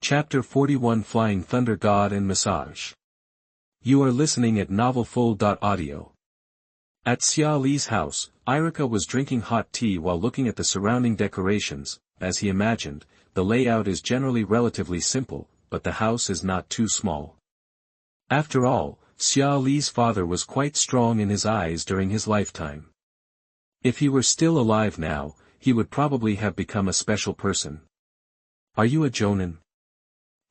Chapter 41 Flying Thunder God and Massage. You are listening at NovelFlow.audio. At Xia Li's house, Irika was drinking hot tea while looking at the surrounding decorations. As he imagined, the layout is generally relatively simple, but the house is not too small. After all, Xia Li's father was quite strong in his eyes during his lifetime. If he were still alive now, he would probably have become a special person. Are you a Jonin?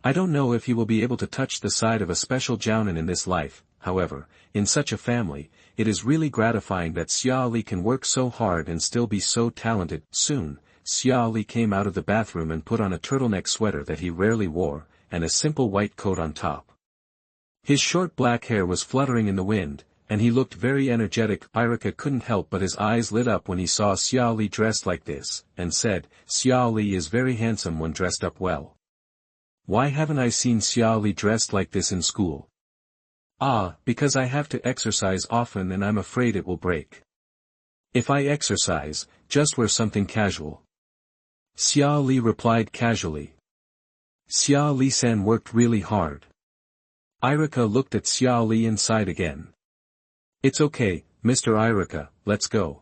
I don't know if he will be able to touch the side of a special Jounin in this life. However, in such a family, it is really gratifying that Xia Li can work so hard and still be so talented. Soon, Xia Li came out of the bathroom and put on a turtleneck sweater that he rarely wore, and a simple white coat on top. His short black hair was fluttering in the wind, and he looked very energetic. Irika couldn't help but his eyes lit up when he saw Xia Li dressed like this, and said, "Xia Li is very handsome when dressed up well. Why haven't I seen Xia Li dressed like this in school?" "Ah, because I have to exercise often and I'm afraid it will break. If I exercise, just wear something casual." Xia Li replied casually. Xia Li-san worked really hard. Irika looked at Xia Li and sighed again. "It's okay, Mr. Irika, let's go."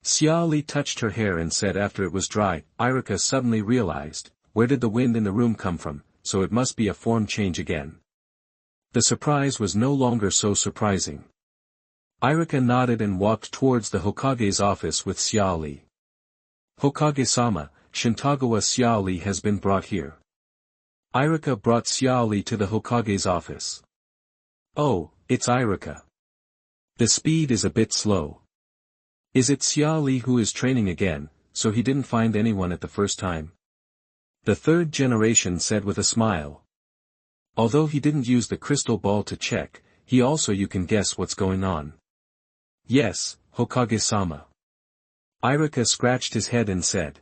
Xia Li touched her hair and said after it was dry. Irika suddenly realized, where did the wind in the room come from? So it must be a form change again. The surprise was no longer so surprising. Irika nodded and walked towards the Hokage's office with Xia Li. "Hokage-sama, Shintagawa Xia Li has been brought here." Irika brought Xia Li to the Hokage's office. "Oh, it's Irika. The speed is a bit slow. Is it Xia Li who is training again, so he didn't find anyone at the first time?" The third generation said with a smile. Although he didn't use the crystal ball to check, he also you can guess what's going on. "Yes, Hokage-sama." Irika scratched his head and said.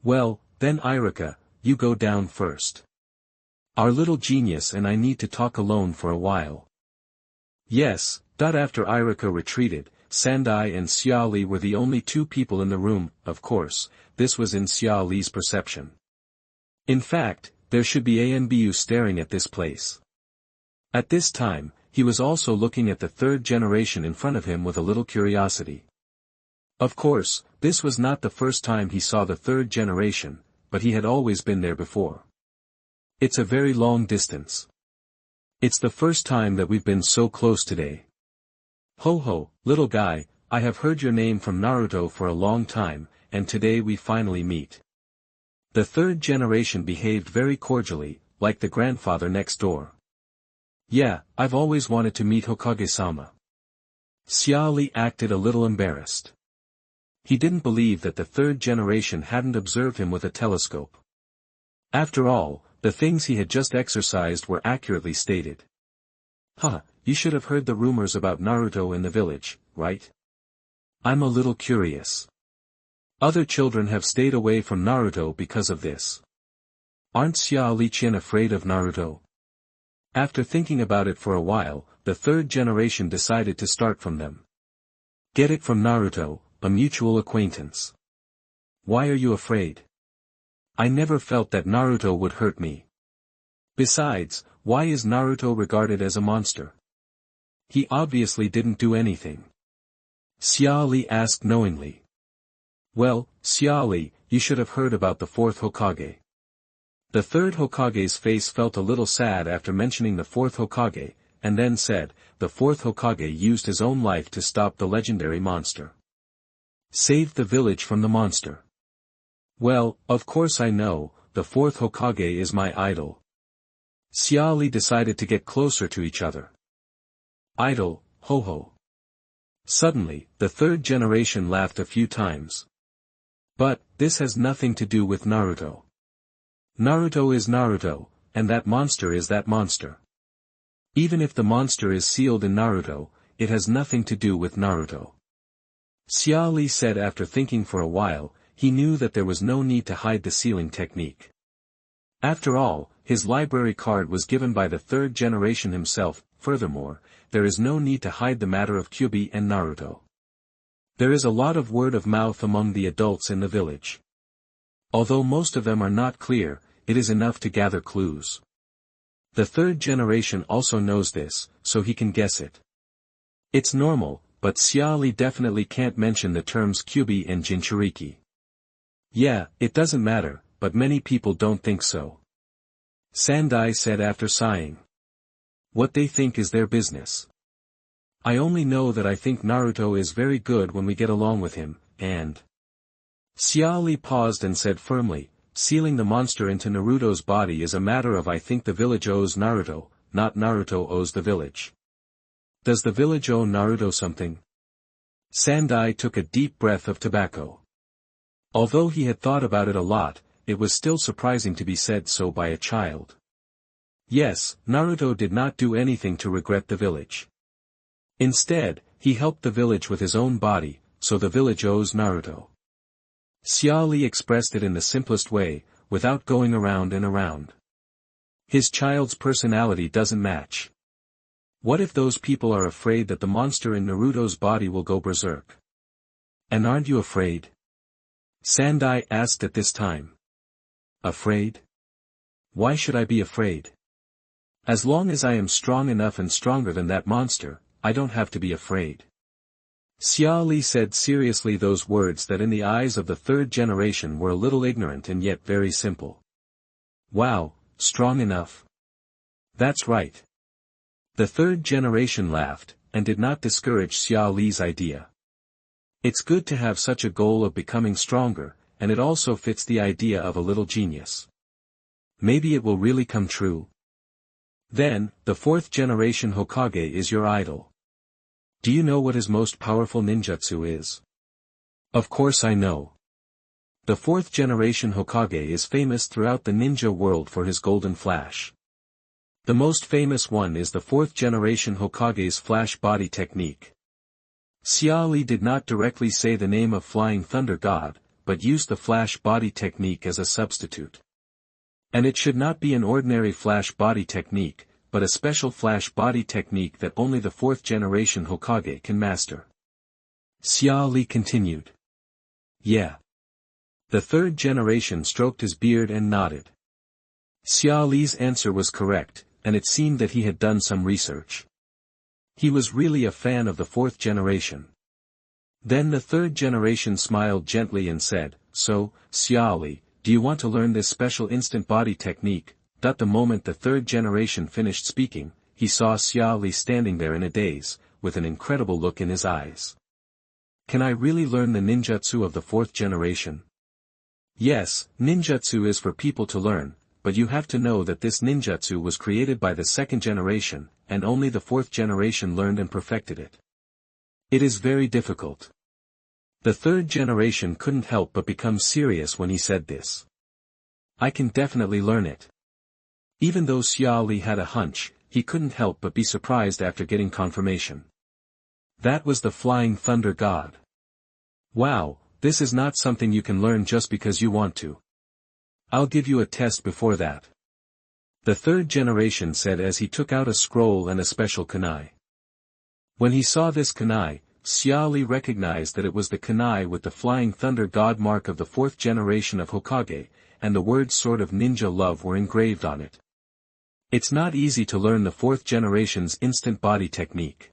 "Well, then Irika, you go down first. Our little genius and I need to talk alone for a while." "Yes." After Irika retreated, Sandai and Xia Li were the only two people in the room. Of course, this was in Xia Li's perception. In fact, there should be Anbu staring at this place. At this time, he was also looking at the third generation in front of him with a little curiosity. Of course, this was not the first time he saw the third generation, but he had always been there before. It's a very long distance. It's the first time that we've been so close today. "Ho ho, little guy, I have heard your name from Naruto for a long time, and today we finally meet." The third generation behaved very cordially, like the grandfather next door. "Yeah, I've always wanted to meet Hokage-sama." Xia Li acted a little embarrassed. He didn't believe that the third generation hadn't observed him with a telescope. After all, the things he had just exercised were accurately stated. "Huh, you should have heard the rumors about Naruto in the village, right? I'm a little curious. Other children have stayed away from Naruto because of this. Aren't Xia Li-chan afraid of Naruto?" After thinking about it for a while, the third generation decided to start from them. "Get it from Naruto, a mutual acquaintance. Why are you afraid? I never felt that Naruto would hurt me. Besides, why is Naruto regarded as a monster? He obviously didn't do anything." Xia Li asked knowingly. "Well, Xia Li, you should have heard about the fourth Hokage." The third Hokage's face felt a little sad after mentioning the fourth Hokage, and then said, "The fourth Hokage used his own life to stop the legendary monster. Saved the village from the monster." "Well, of course I know, the fourth Hokage is my idol." Xia Li decided to get closer to each other. "Idol, ho ho." Suddenly, the third generation laughed a few times. "But, this has nothing to do with Naruto. Naruto is Naruto, and that monster is that monster. Even if the monster is sealed in Naruto, it has nothing to do with Naruto." Xia Li said after thinking for a while. He knew that there was no need to hide the sealing technique. After all, his library card was given by the third generation himself. Furthermore, there is no need to hide the matter of Kyuubi and Naruto. There is a lot of word of mouth among the adults in the village. Although most of them are not clear, it is enough to gather clues. The third generation also knows this, so he can guess it. It's normal, but Xia Li definitely can't mention the terms Kyubi and Jinchuriki. Yeah, it doesn't matter, but many people don't think so. Sandai said after sighing. What they think is their business. I only know that I think Naruto is very good when we get along with him, and... Xia Li paused and said firmly, sealing the monster into Naruto's body is a matter of I think the village owes Naruto, not Naruto owes the village. Does the village owe Naruto something? Sandai took a deep breath of tobacco. Although he had thought about it a lot, it was still surprising to be said so by a child. Yes, Naruto did not do anything to regret the village. Instead, he helped the village with his own body, so the village owes Naruto. Xia Li expressed it in the simplest way, without going around and around. His child's personality doesn't match. What if those people are afraid that the monster in Naruto's body will go berserk? And aren't you afraid? Sandai asked at this time. Afraid? Why should I be afraid? As long as I am strong enough and stronger than that monster, I don't have to be afraid. Xia Li said seriously those words that in the eyes of the third generation were a little ignorant and yet very simple. Wow, strong enough. That's right. The third generation laughed, and did not discourage Xia Li's idea. It's good to have such a goal of becoming stronger, and it also fits the idea of a little genius. Maybe it will really come true. Then, the fourth generation Hokage is your idol. Do you know what his most powerful ninjutsu is? Of course I know. The fourth generation Hokage is famous throughout the ninja world for his golden flash. The most famous one is the fourth generation Hokage's flash body technique. Xia Li did not directly say the name of Flying Thunder God, but used the flash body technique as a substitute. And it should not be an ordinary flash body technique, but a special flash body technique that only the fourth generation Hokage can master. Xia Li continued. Yeah. The third generation stroked his beard and nodded. Xia Li's answer was correct, and it seemed that he had done some research. He was really a fan of the fourth generation. Then the third generation smiled gently and said, So, Xia Li, do you want to learn this special instant body technique? The moment the third generation finished speaking, he saw Xia Li standing there in a daze, with an incredible look in his eyes. Can I really learn the ninjutsu of the fourth generation? Yes, ninjutsu is for people to learn, but you have to know that this ninjutsu was created by the second generation, and only the fourth generation learned and perfected it. It is very difficult. The third generation couldn't help but become serious when he said this. I can definitely learn it. Even though Xia Li had a hunch, he couldn't help but be surprised after getting confirmation. That was the Flying Thunder God. Wow, this is not something you can learn just because you want to. I'll give you a test before that. The third generation said as he took out a scroll and a special kunai. When he saw this kunai, Xia Li recognized that it was the kunai with the Flying Thunder God mark of the fourth generation of Hokage, and the words Sword of Ninja Love were engraved on it. It's not easy to learn the fourth generation's instant body technique.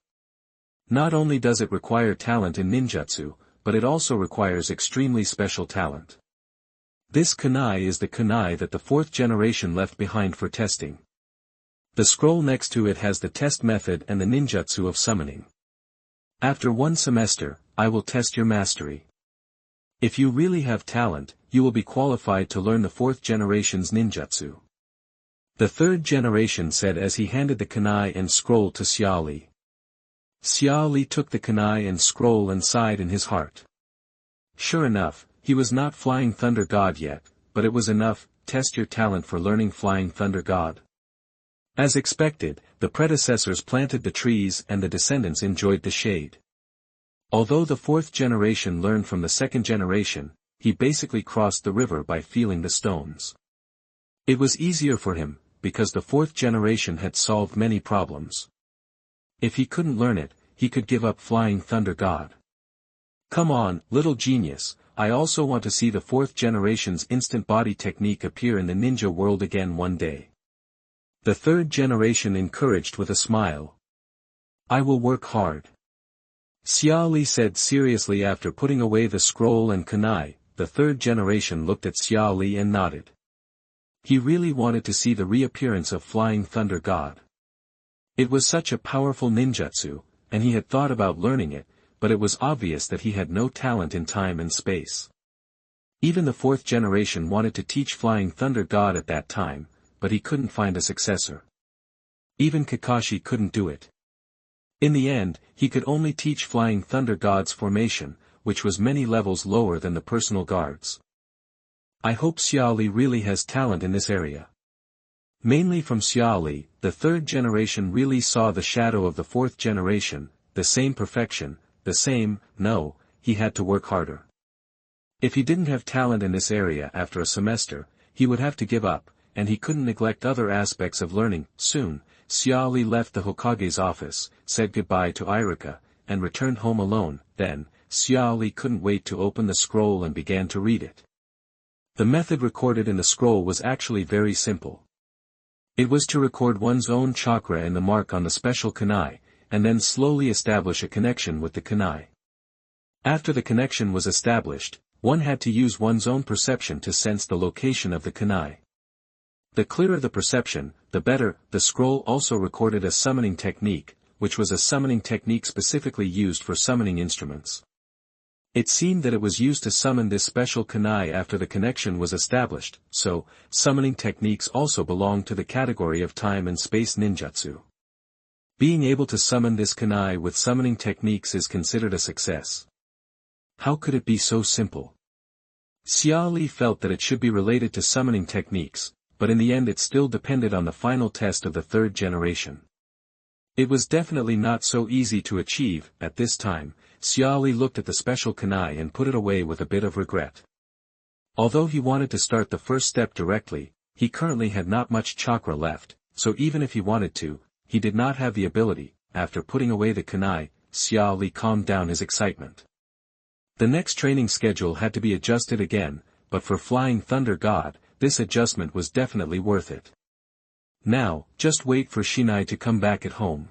Not only does it require talent in ninjutsu, but it also requires extremely special talent. This kunai is the kunai that the fourth generation left behind for testing. The scroll next to it has the test method and the ninjutsu of summoning. After 1 semester, I will test your mastery. If you really have talent, you will be qualified to learn the fourth generation's ninjutsu. The third generation said as he handed the kunai and scroll to Xia Li. Xia Li took the kunai and scroll and sighed in his heart. Sure enough, he was not Flying Thunder God yet, but it was enough. Test your talent for learning Flying Thunder God. As expected, the predecessors planted the trees and the descendants enjoyed the shade. Although the fourth generation learned from the second generation, he basically crossed the river by feeling the stones. It was easier for him, because the fourth generation had solved many problems. If he couldn't learn it, he could give up Flying Thunder God. Come on, little genius, I also want to see the 4th generation's instant body technique appear in the ninja world again one day. The 3rd generation encouraged with a smile. I will work hard. Xia Li said seriously after putting away the scroll and kunai. The 3rd generation looked at Xia Li and nodded. He really wanted to see the reappearance of Flying Thunder God. It was such a powerful ninjutsu, and he had thought about learning it, but it was obvious that he had no talent in time and space. Even the 4th generation wanted to teach Flying Thunder God at that time, but he couldn't find a successor. Even Kakashi couldn't do it. In the end, he could only teach Flying Thunder God's formation, which was many levels lower than the personal guards. I hope Xia Li really has talent in this area. Mainly from Xia Li, the 3rd generation really saw the shadow of the 4th generation, the same perfection, the same, no, he had to work harder. If he didn't have talent in this area after a semester, he would have to give up, and he couldn't neglect other aspects of learning. Soon, Xia Li left the Hokage's office, said goodbye to Iruka, and returned home alone. Then, Xia Li couldn't wait to open the scroll and began to read it. The method recorded in the scroll was actually very simple. It was to record one's own chakra in the mark on the special kunai, and then slowly establish a connection with the kunai. After the connection was established, one had to use one's own perception to sense the location of the kunai. The clearer the perception, the better. The scroll also recorded a summoning technique, which was a summoning technique specifically used for summoning instruments. It seemed that it was used to summon this special kunai after the connection was established, so, summoning techniques also belong to the category of time and space ninjutsu. Being able to summon this kunai with summoning techniques is considered a success. How could it be so simple? Xia Li felt that it should be related to summoning techniques, but in the end it still depended on the final test of the 3rd generation. It was definitely not so easy to achieve. At this time, Xia Li looked at the special kunai and put it away with a bit of regret. Although he wanted to start the first step directly, he currently had not much chakra left, so even if he wanted to, he did not have the ability. After putting away the kunai, Xia Li calmed down his excitement. The next training schedule had to be adjusted again, but for Flying Thunder God, this adjustment was definitely worth it. Now, just wait for Shinai to come back at home.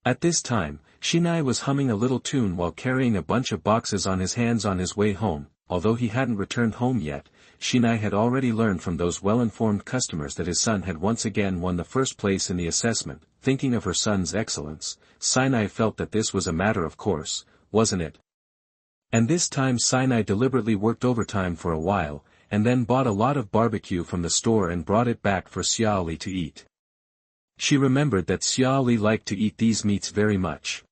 At this time, Shinai was humming a little tune while carrying a bunch of boxes on his hands on his way home. Although he hadn't returned home yet, Shinai had already learned from those well-informed customers that his son had once again won the first place in the assessment. Thinking of her son's excellence, Shinai felt that this was a matter of course, wasn't it? And this time Shinai deliberately worked overtime for a while, and then bought a lot of barbecue from the store and brought it back for Xia Li to eat. She remembered that Xia Li liked to eat these meats very much.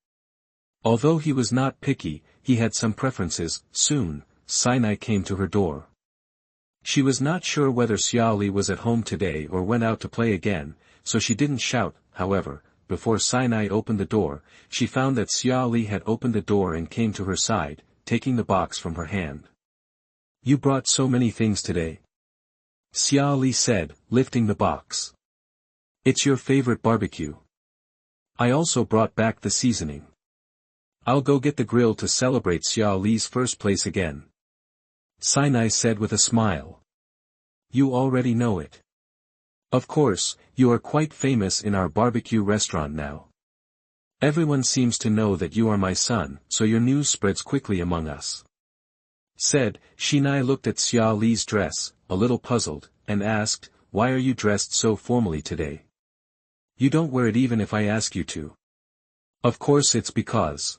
Although he was not picky, he had some preferences. Soon, Shinai came to her door. She was not sure whether Xia Li was at home today or went out to play again, so she didn't shout. However, before Shinai opened the door, she found that Xia Li had opened the door and came to her side, taking the box from her hand. You brought so many things today, Xia Li said, lifting the box. It's your favorite barbecue. I also brought back the seasoning. I'll go get the grill to celebrate Xia Li's first place again, Shinai said with a smile. You already know it. Of course, you are quite famous in our barbecue restaurant now. Everyone seems to know that you are my son, so your news spreads quickly among us. Said, Shinai looked at Xia Li's dress, a little puzzled, and asked, why are you dressed so formally today? You don't wear it even if I ask you to. Of course it's because.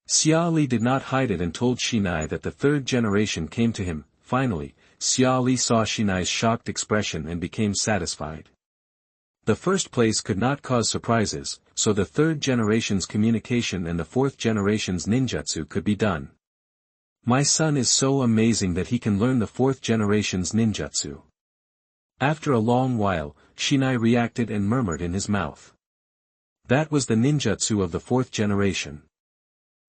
Xia Li did not hide it and told Shinai that the 3rd generation came to him. Finally, Xia Li saw Shinai's shocked expression and became satisfied. The first place could not cause surprises, so the 3rd generation's communication and the 4th generation's ninjutsu could be done. My son is so amazing that he can learn the 4th generation's ninjutsu. After a long while, Shinai reacted and murmured in his mouth. That was the ninjutsu of the 4th generation.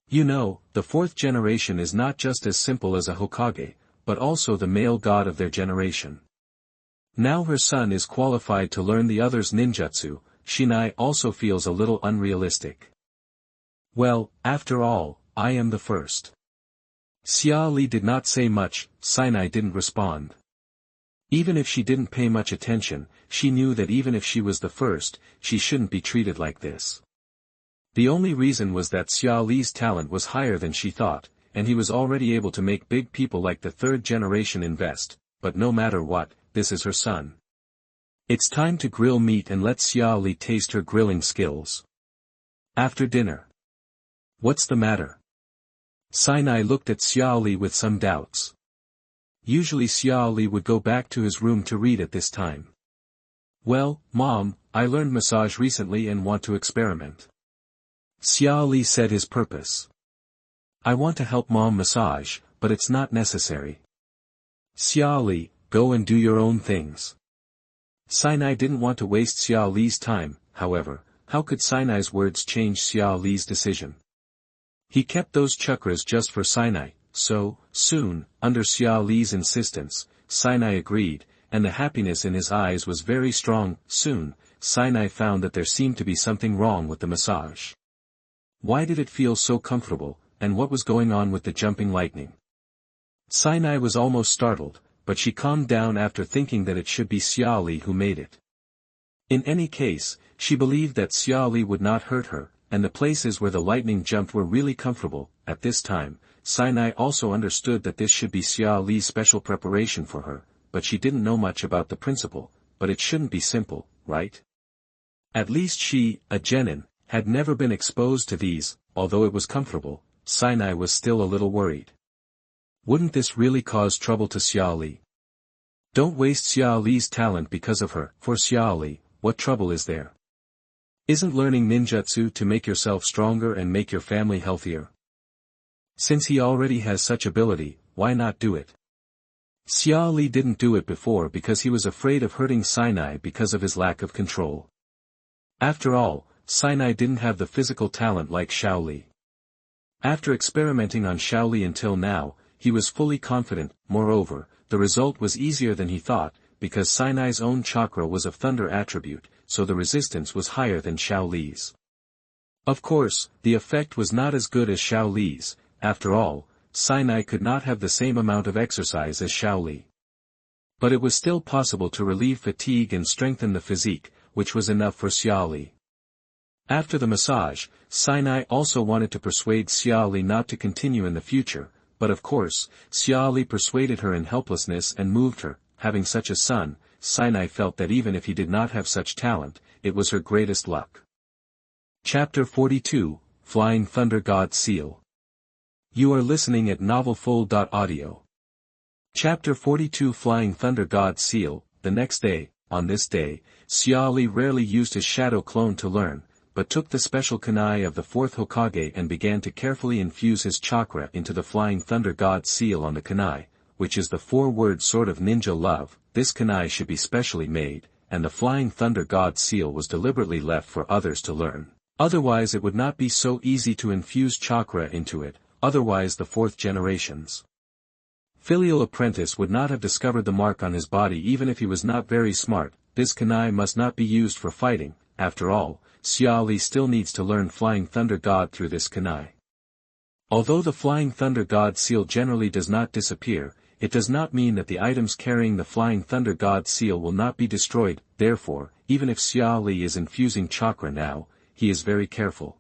You know, the 4th generation is not just as simple as a Hokage, but also the male god of their generation. Now her son is qualified to learn the others' ninjutsu. Shinai also feels a little unrealistic. Well, after all, I am the first. Xia Li did not say much. Sinai didn't respond. Even if she didn't pay much attention, she knew that even if she was the first, she shouldn't be treated like this. The only reason was that Xia Li's talent was higher than she thought, and he was already able to make big people like the third generation invest, but no matter what, this is her son. It's time to grill meat and let Xia Li taste her grilling skills. After dinner. What's the matter? Sinai looked at Xia Li with some doubts. Usually Xia Li would go back to his room to read at this time. Well, Mom, I learned massage recently and want to experiment. Xia Li said his purpose. I want to help Mom massage, but it's not necessary. Xia Li, go and do your own things. Sinai didn't want to waste Xia Li's time, however. How could Sinai's words change Xia Li's decision? He kept those chakras just for Sinai, so, soon, under Xia Li's insistence, Sinai agreed, and the happiness in his eyes was very strong. Soon, Sinai found that there seemed to be something wrong with the massage. Why did it feel so comfortable, and what was going on with the jumping lightning? Sinai was almost startled, but she calmed down after thinking that it should be Xia Li who made it. In any case, she believed that Xia Li would not hurt her, and the places where the lightning jumped were really comfortable. At this time, Sinai also understood that this should be Xia Li's special preparation for her, but she didn't know much about the principle. But it shouldn't be simple, right? At least she, a genin, had never been exposed to these. Although it was comfortable, Sinai was still a little worried. Wouldn't this really cause trouble to Xia Li? Don't waste Xia Li's talent because of her. For Xia Li, what trouble is there? Isn't learning ninjutsu to make yourself stronger and make your family healthier? Since he already has such ability, why not do it? Xia Li didn't do it before because he was afraid of hurting Sinai because of his lack of control. After all, Sinai didn't have the physical talent like Xiao Li. After experimenting on Xiao Li until now, he was fully confident. Moreover, the result was easier than he thought, because Sinai's own chakra was of thunder attribute, so the resistance was higher than Xiao Li's. Of course, the effect was not as good as Xiao Li's. After all, Sinai could not have the same amount of exercise as Xiao Li. But it was still possible to relieve fatigue and strengthen the physique, which was enough for Xia Li. After the massage, Sinai also wanted to persuade Xia Li not to continue in the future, but of course, Xia Li persuaded her in helplessness and moved her. Having such a son, Sinai felt that even if he did not have such talent, it was her greatest luck. Chapter 42, Flying Thunder God Seal. You are listening at NovelFlow.audio. Chapter 42 Flying Thunder God Seal. The next day, on this day, Xia Li rarely used his shadow clone to learn, but took the special kunai of the fourth Hokage and began to carefully infuse his chakra into the Flying Thunder God Seal on the kunai, which is the four-word sword of ninja love. This kunai should be specially made, and the Flying Thunder God Seal was deliberately left for others to learn. Otherwise it would not be so easy to infuse chakra into it, otherwise the fourth generation's filial apprentice would not have discovered the mark on his body even if he was not very smart. This kunai must not be used for fighting. After all, Xia Li still needs to learn Flying Thunder God through this kunai. Although the Flying Thunder God Seal generally does not disappear, it does not mean that the items carrying the Flying Thunder God Seal will not be destroyed. Therefore, even if Xia Li is infusing chakra now, he is very careful.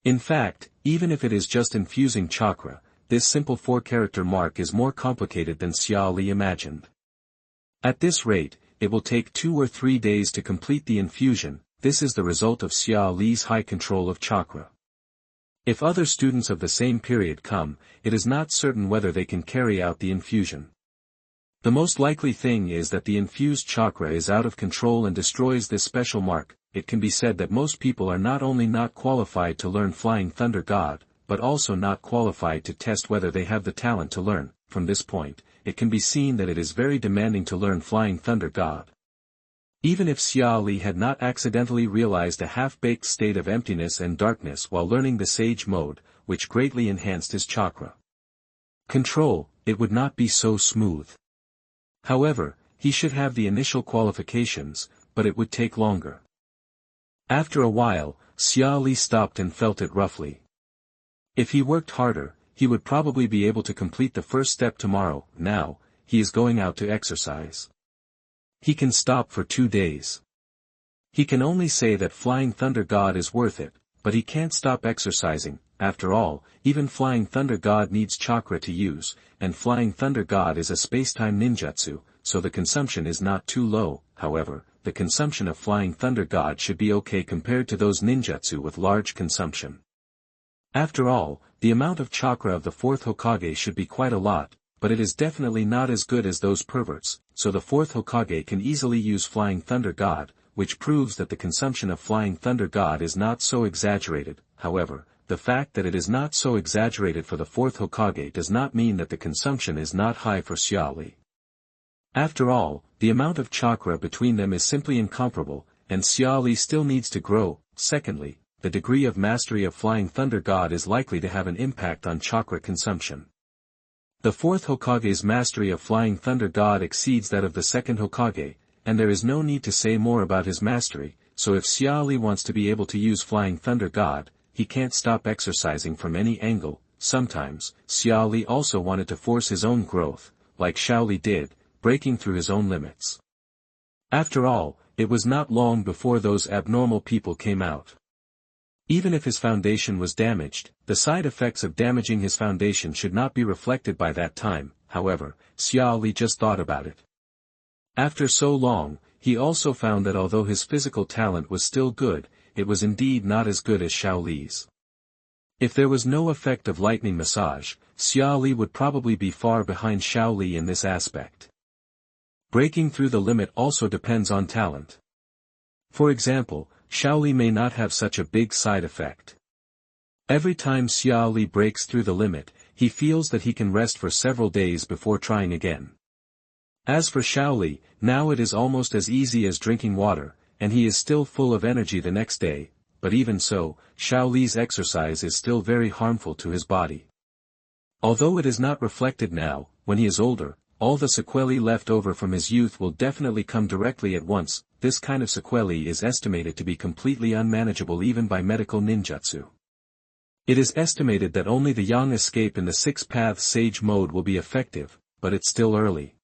In fact, even if it is just infusing chakra, this simple four-character mark is more complicated than Xia Li imagined. At this rate, it will take 2 or 3 days to complete the infusion. This is the result of Xia Li's high control of chakra. If other students of the same period come, it is not certain whether they can carry out the infusion. The most likely thing is that the infused chakra is out of control and destroys this special mark. It can be said that most people are not only not qualified to learn Flying Thunder God, but also not qualified to test whether they have the talent to learn. From this point, it can be seen that it is very demanding to learn Flying Thunder God. Even if Xia Li had not accidentally realized a half-baked state of emptiness and darkness while learning the Sage Mode, which greatly enhanced his chakra control, it would not be so smooth. However, he should have the initial qualifications, but it would take longer. After a while, Xia Li stopped and felt it roughly. If he worked harder, he would probably be able to complete the first step tomorrow. Now, he is going out to exercise. He can stop for 2 days. He can only say that Flying Thunder God is worth it, but he can't stop exercising. After all, even Flying Thunder God needs chakra to use, and Flying Thunder God is a spacetime ninjutsu, so the consumption is not too low. However, the consumption of Flying Thunder God should be okay compared to those ninjutsu with large consumption. After all, the amount of chakra of the 4th Hokage should be quite a lot, but it is definitely not as good as those perverts, so the 4th Hokage can easily use Flying Thunder God, which proves that the consumption of Flying Thunder God is not so exaggerated. However, the fact that it is not so exaggerated for the 4th Hokage does not mean that the consumption is not high for Xia Li. After all, the amount of chakra between them is simply incomparable, and Xia Li still needs to grow. Secondly, the degree of mastery of Flying Thunder God is likely to have an impact on chakra consumption. The 4th Hokage's mastery of Flying Thunder God exceeds that of the 2nd Hokage, and there is no need to say more about his mastery, so if Xia Li wants to be able to use Flying Thunder God, he can't stop exercising from any angle. Sometimes, Xia Li also wanted to force his own growth, like Xiao Li did, breaking through his own limits. After all, it was not long before those abnormal people came out. Even if his foundation was damaged, the side effects of damaging his foundation should not be reflected by that time. However, Xia Li just thought about it. After so long, he also found that although his physical talent was still good, it was indeed not as good as Xiao Li's. If there was no effect of lightning massage, Xia Li would probably be far behind Xiao Li in this aspect. Breaking through the limit also depends on talent. For example, Xiao Li may not have such a big side effect. Every time Xia Li breaks through the limit, he feels that he can rest for several days before trying again. As for Xiao Li, now it is almost as easy as drinking water, and he is still full of energy the next day, but even so, Xiao Li's exercise is still very harmful to his body. Although it is not reflected now, when he is older, all the sequelae left over from his youth will definitely come directly at once. This kind of sequelae is estimated to be completely unmanageable even by medical ninjutsu. It is estimated that only the Yang escape in the 6-path sage mode will be effective, but it's still early.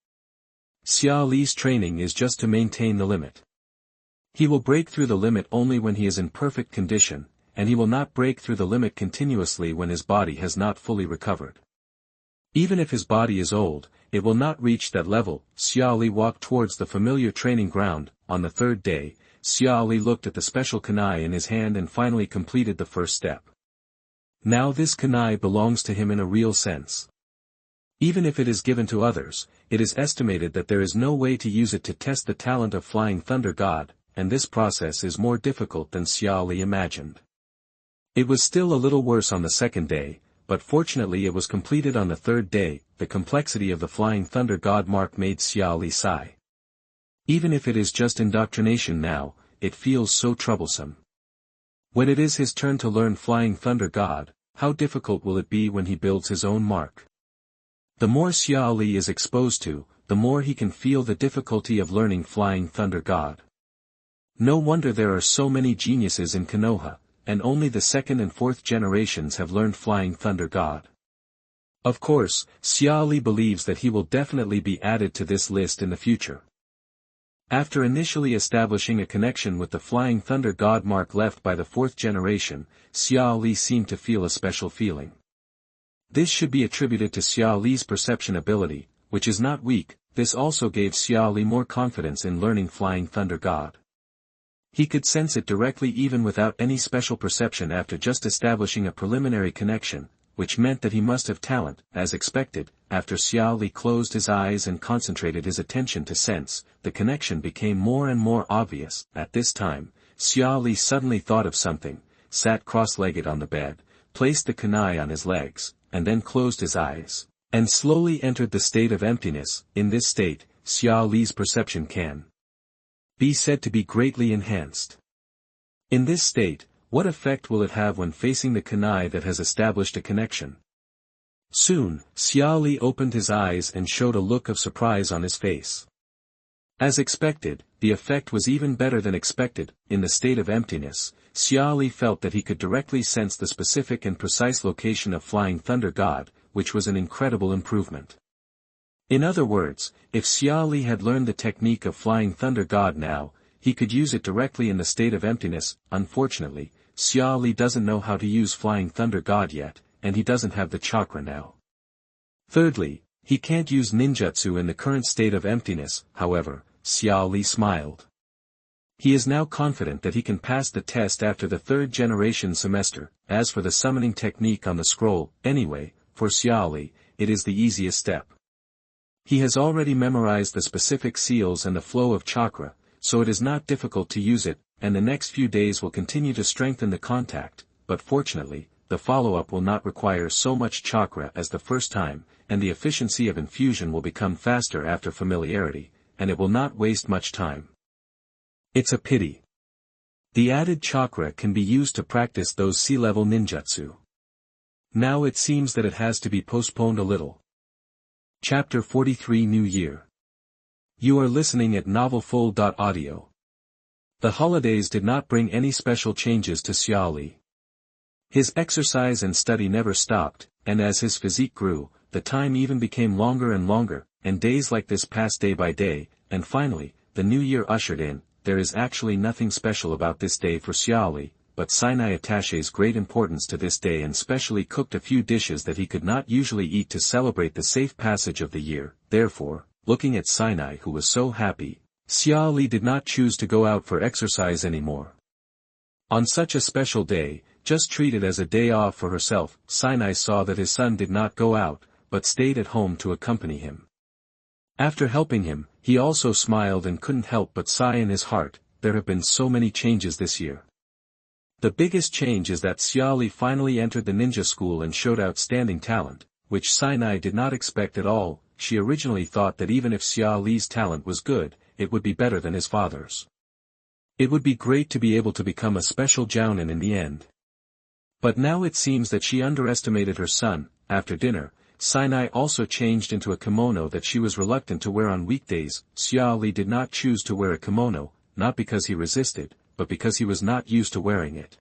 Xia Li's training is just to maintain the limit. He will break through the limit only when he is in perfect condition, and he will not break through the limit continuously when his body has not fully recovered. Even if his body is old, it will not reach that level. Xia Li walked towards the familiar training ground. On the 3rd day, Xia Li looked at the special kunai in his hand and finally completed the first step. Now this kunai belongs to him in a real sense. Even if it is given to others, it is estimated that there is no way to use it to test the talent of Flying Thunder God, and this process is more difficult than Xia Li imagined. It was still a little worse on the 2nd day, but fortunately it was completed on the 3rd day. The complexity of the Flying Thunder God mark made Xia Li sigh. Even if it is just indoctrination now, it feels so troublesome. When it is his turn to learn Flying Thunder God, how difficult will it be when he builds his own mark? The more Xia Li is exposed to, the more he can feel the difficulty of learning Flying Thunder God. No wonder there are so many geniuses in Konoha, and only the 2nd and 4th generations have learned Flying Thunder God. Of course, Xia Li believes that he will definitely be added to this list in the future. After initially establishing a connection with the Flying Thunder God mark left by the 4th generation, Xia Li seemed to feel a special feeling. This should be attributed to Xia Li's perception ability, which is not weak. This also gave Xia Li more confidence in learning Flying Thunder God. He could sense it directly even without any special perception after just establishing a preliminary connection, which meant that he must have talent. As expected, after Xia Li closed his eyes and concentrated his attention to sense, the connection became more and more obvious. At this time, Xia Li suddenly thought of something, sat cross-legged on the bed, placed the kunai on his legs, and then closed his eyes, and slowly entered the state of emptiness. In this state, Xia Li's perception can be said to be greatly enhanced. In this state, what effect will it have when facing the kunai that has established a connection? Soon, Xia Li opened his eyes and showed a look of surprise on his face. As expected, the effect was even better than expected. In the state of emptiness, Xia Li felt that he could directly sense the specific and precise location of Flying Thunder God, which was an incredible improvement. In other words, if Xia Li had learned the technique of Flying Thunder God now, he could use it directly in the state of emptiness. Unfortunately, Xia Li doesn't know how to use Flying Thunder God yet, and he doesn't have the chakra now. Thirdly, he can't use ninjutsu in the current state of emptiness. However, Xia Li smiled. He is now confident that he can pass the test after the third generation semester. As for the summoning technique on the scroll, anyway, for Xia Li, it is the easiest step. He has already memorized the specific seals and the flow of chakra, so it is not difficult to use it, and the next few days will continue to strengthen the contact, but fortunately, the follow-up will not require so much chakra as the first time, and the efficiency of infusion will become faster after familiarity, and it will not waste much time. It's a pity. The added chakra can be used to practice those sea-level ninjutsu. Now it seems that it has to be postponed a little. Chapter 43 New Year. You are listening at NovelFlow.audio. The holidays did not bring any special changes to Xia Li. His exercise and study never stopped, and as his physique grew, the time even became longer and longer, and days like this passed day by day, and finally, the new year ushered in. There is actually nothing special about this day for Xia Li, but Sinai attaches great importance to this day and specially cooked a few dishes that he could not usually eat to celebrate the safe passage of the year. Therefore, looking at Sinai who was so happy, Xia Li did not choose to go out for exercise anymore. On such a special day, just treated as a day off for herself, Sinai saw that his son did not go out, but stayed at home to accompany him. After helping him, he also smiled and couldn't help but sigh in his heart. There have been so many changes this year. The biggest change is that Xia Li finally entered the ninja school and showed outstanding talent, which Sinai did not expect at all. She originally thought that even if Xia Li's talent was good, it would be better than his father's. It would be great to be able to become a special jounin in the end. But now it seems that she underestimated her son. After dinner, Sinai also changed into a kimono that she was reluctant to wear on weekdays. Xia Li did not choose to wear a kimono, not because he resisted, but because he was not used to wearing it.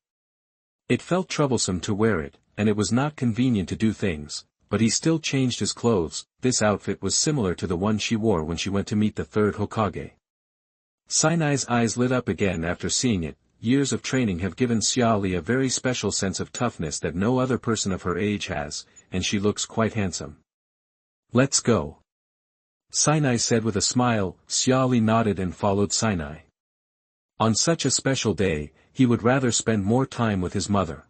It felt troublesome to wear it, and it was not convenient to do things, but he still changed his clothes. This outfit was similar to the one she wore when she went to meet the third Hokage. Sinai's eyes lit up again after seeing it. Years of training have given Xia Li a very special sense of toughness that no other person of her age has, and she looks quite handsome. Let's go. Sinai said with a smile. Xia Li nodded and followed Sinai. On such a special day, he would rather spend more time with his mother.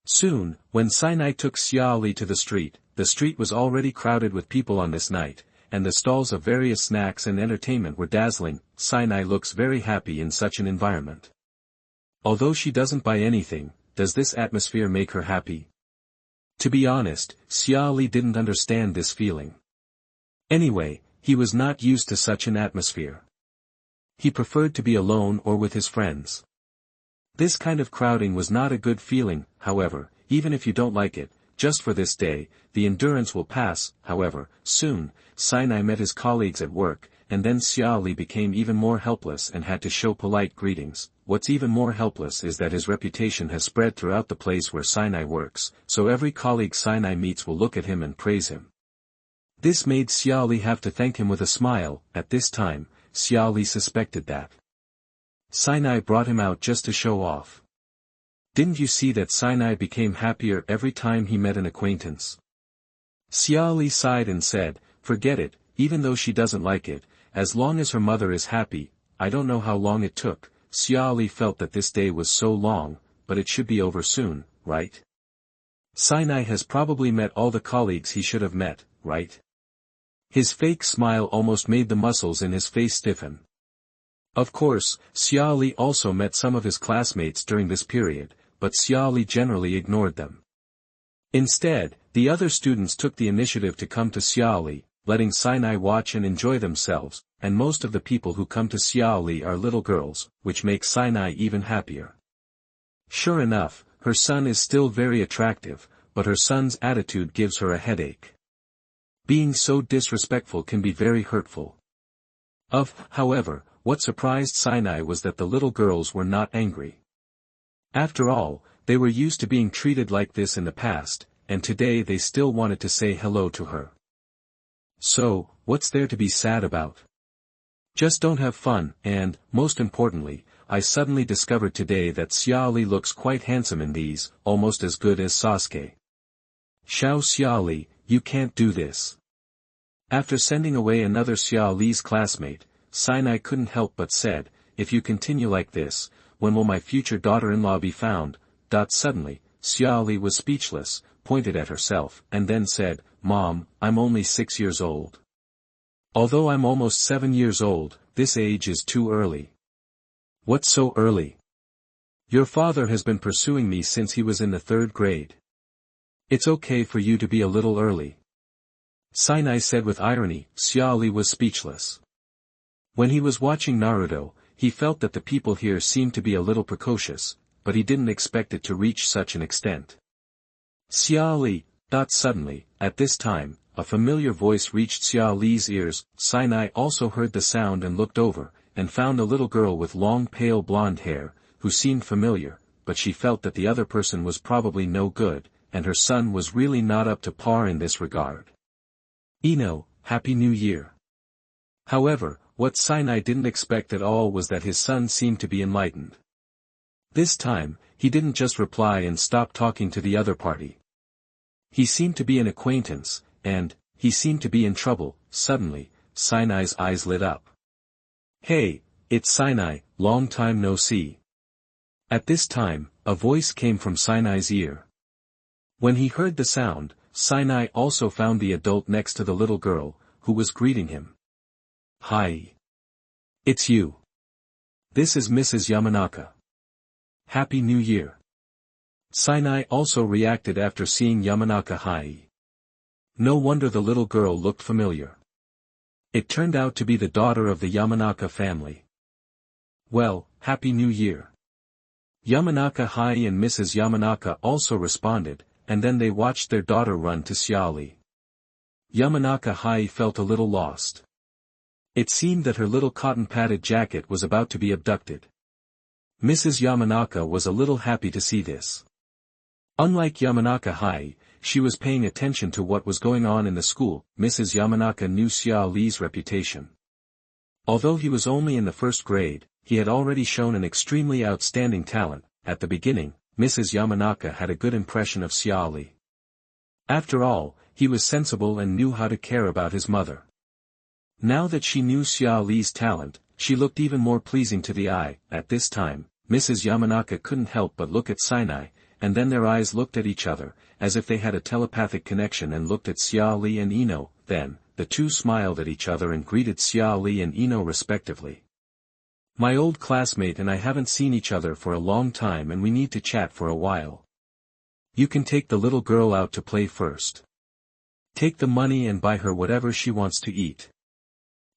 Soon, when Sinai took Xia Li to the street was already crowded with people on this night, and the stalls of various snacks and entertainment were dazzling. Sinai looks very happy in such an environment. Although she doesn't buy anything, does this atmosphere make her happy? To be honest, Xia Li didn't understand this feeling. Anyway, he was not used to such an atmosphere. He preferred to be alone or with his friends. This kind of crowding was not a good feeling. However, even if you don't like it, just for this day, the endurance will pass. However, soon, Sinai met his colleagues at work, and then Xia Li became even more helpless and had to show polite greetings. What's even more helpless is that his reputation has spread throughout the place where Sinai works, so every colleague Sinai meets will look at him and praise him. This made Xia Li have to thank him with a smile. At this time, Xia Li suspected that Sinai brought him out just to show off. Didn't you see that Sinai became happier every time he met an acquaintance? Xia Li sighed and said, forget it, even though she doesn't like it, as long as her mother is happy. I don't know how long it took. Xia Li felt that this day was so long, but it should be over soon, right? Sinai has probably met all the colleagues he should have met, right? His fake smile almost made the muscles in his face stiffen. Of course, Xia Li also met some of his classmates during this period, but Xia Li generally ignored them. Instead, the other students took the initiative to come to Xia Li, letting Sinai watch and enjoy themselves, and most of the people who come to Xia Li are little girls, which makes Sinai even happier. Sure enough, her son is still very attractive, but her son's attitude gives her a headache. Being so disrespectful can be very hurtful. However, what surprised Sinai was that the little girls were not angry. After all, they were used to being treated like this in the past, and today they still wanted to say hello to her. So, what's there to be sad about? Just don't have fun, and, most importantly, I suddenly discovered today that Xia Li looks quite handsome in these, almost as good as Sasuke. Xiao Xia Li, you can't do this. After sending away another Xia Li's classmate, Sinai couldn't help but said, if you continue like this, when will my future daughter-in-law be found? Suddenly, Xia Li was speechless, pointed at herself, and then said, Mom, I'm only 6 years old. Although I'm almost 7 years old, this age is too early. What's so early? Your father has been pursuing me since he was in the 3rd grade. It's okay for you to be a little early. Sinai said with irony. Xia Li was speechless. When he was watching Naruto, he felt that the people here seemed to be a little precocious, but he didn't expect it to reach such an extent. Xia Li. Suddenly, at this time, a familiar voice reached Xia Li's ears. Sinai also heard the sound and looked over, and found a little girl with long pale blonde hair, who seemed familiar, but she felt that the other person was probably no good, and her son was really not up to par in this regard. Happy New Year. However, what Sinai didn't expect at all was that his son seemed to be enlightened. This time, he didn't just reply and stop talking to the other party. He seemed to be an acquaintance, and, he seemed to be in trouble. Suddenly, Sinai's eyes lit up. Hey, it's Sinai, long time no see. At this time, a voice came from Sinai's ear. When he heard the sound, Sinai also found the adult next to the little girl, who was greeting him. Hi. It's you. This is Mrs. Yamanaka. Happy New Year. Sinai also reacted after seeing Yamanaka. Hi. No wonder the little girl looked familiar. It turned out to be the daughter of the Yamanaka family. Well, Happy New Year. Yamanaka Hi and Mrs. Yamanaka also responded, and then they watched their daughter run to Xia Li. Yamanaka Hi felt a little lost. It seemed that her little cotton-padded jacket was about to be abducted. Mrs. Yamanaka was a little happy to see this. Unlike Yamanaka Hai, she was paying attention to what was going on in the school. Mrs. Yamanaka knew Xia Li's reputation. Although he was only in the 1st grade, he had already shown an extremely outstanding talent. At the beginning, Mrs. Yamanaka had a good impression of Xia Li. After all, he was sensible and knew how to care about his mother. Now that she knew Xia Li's talent, she looked even more pleasing to the eye. At this time, Mrs. Yamanaka couldn't help but look at Sinai, and then their eyes looked at each other, as if they had a telepathic connection, and looked at Xia Li and Ino. Then, the two smiled at each other and greeted Xia Li and Ino respectively. My old classmate and I haven't seen each other for a long time, and we need to chat for a while. You can take the little girl out to play first. Take the money and buy her whatever she wants to eat.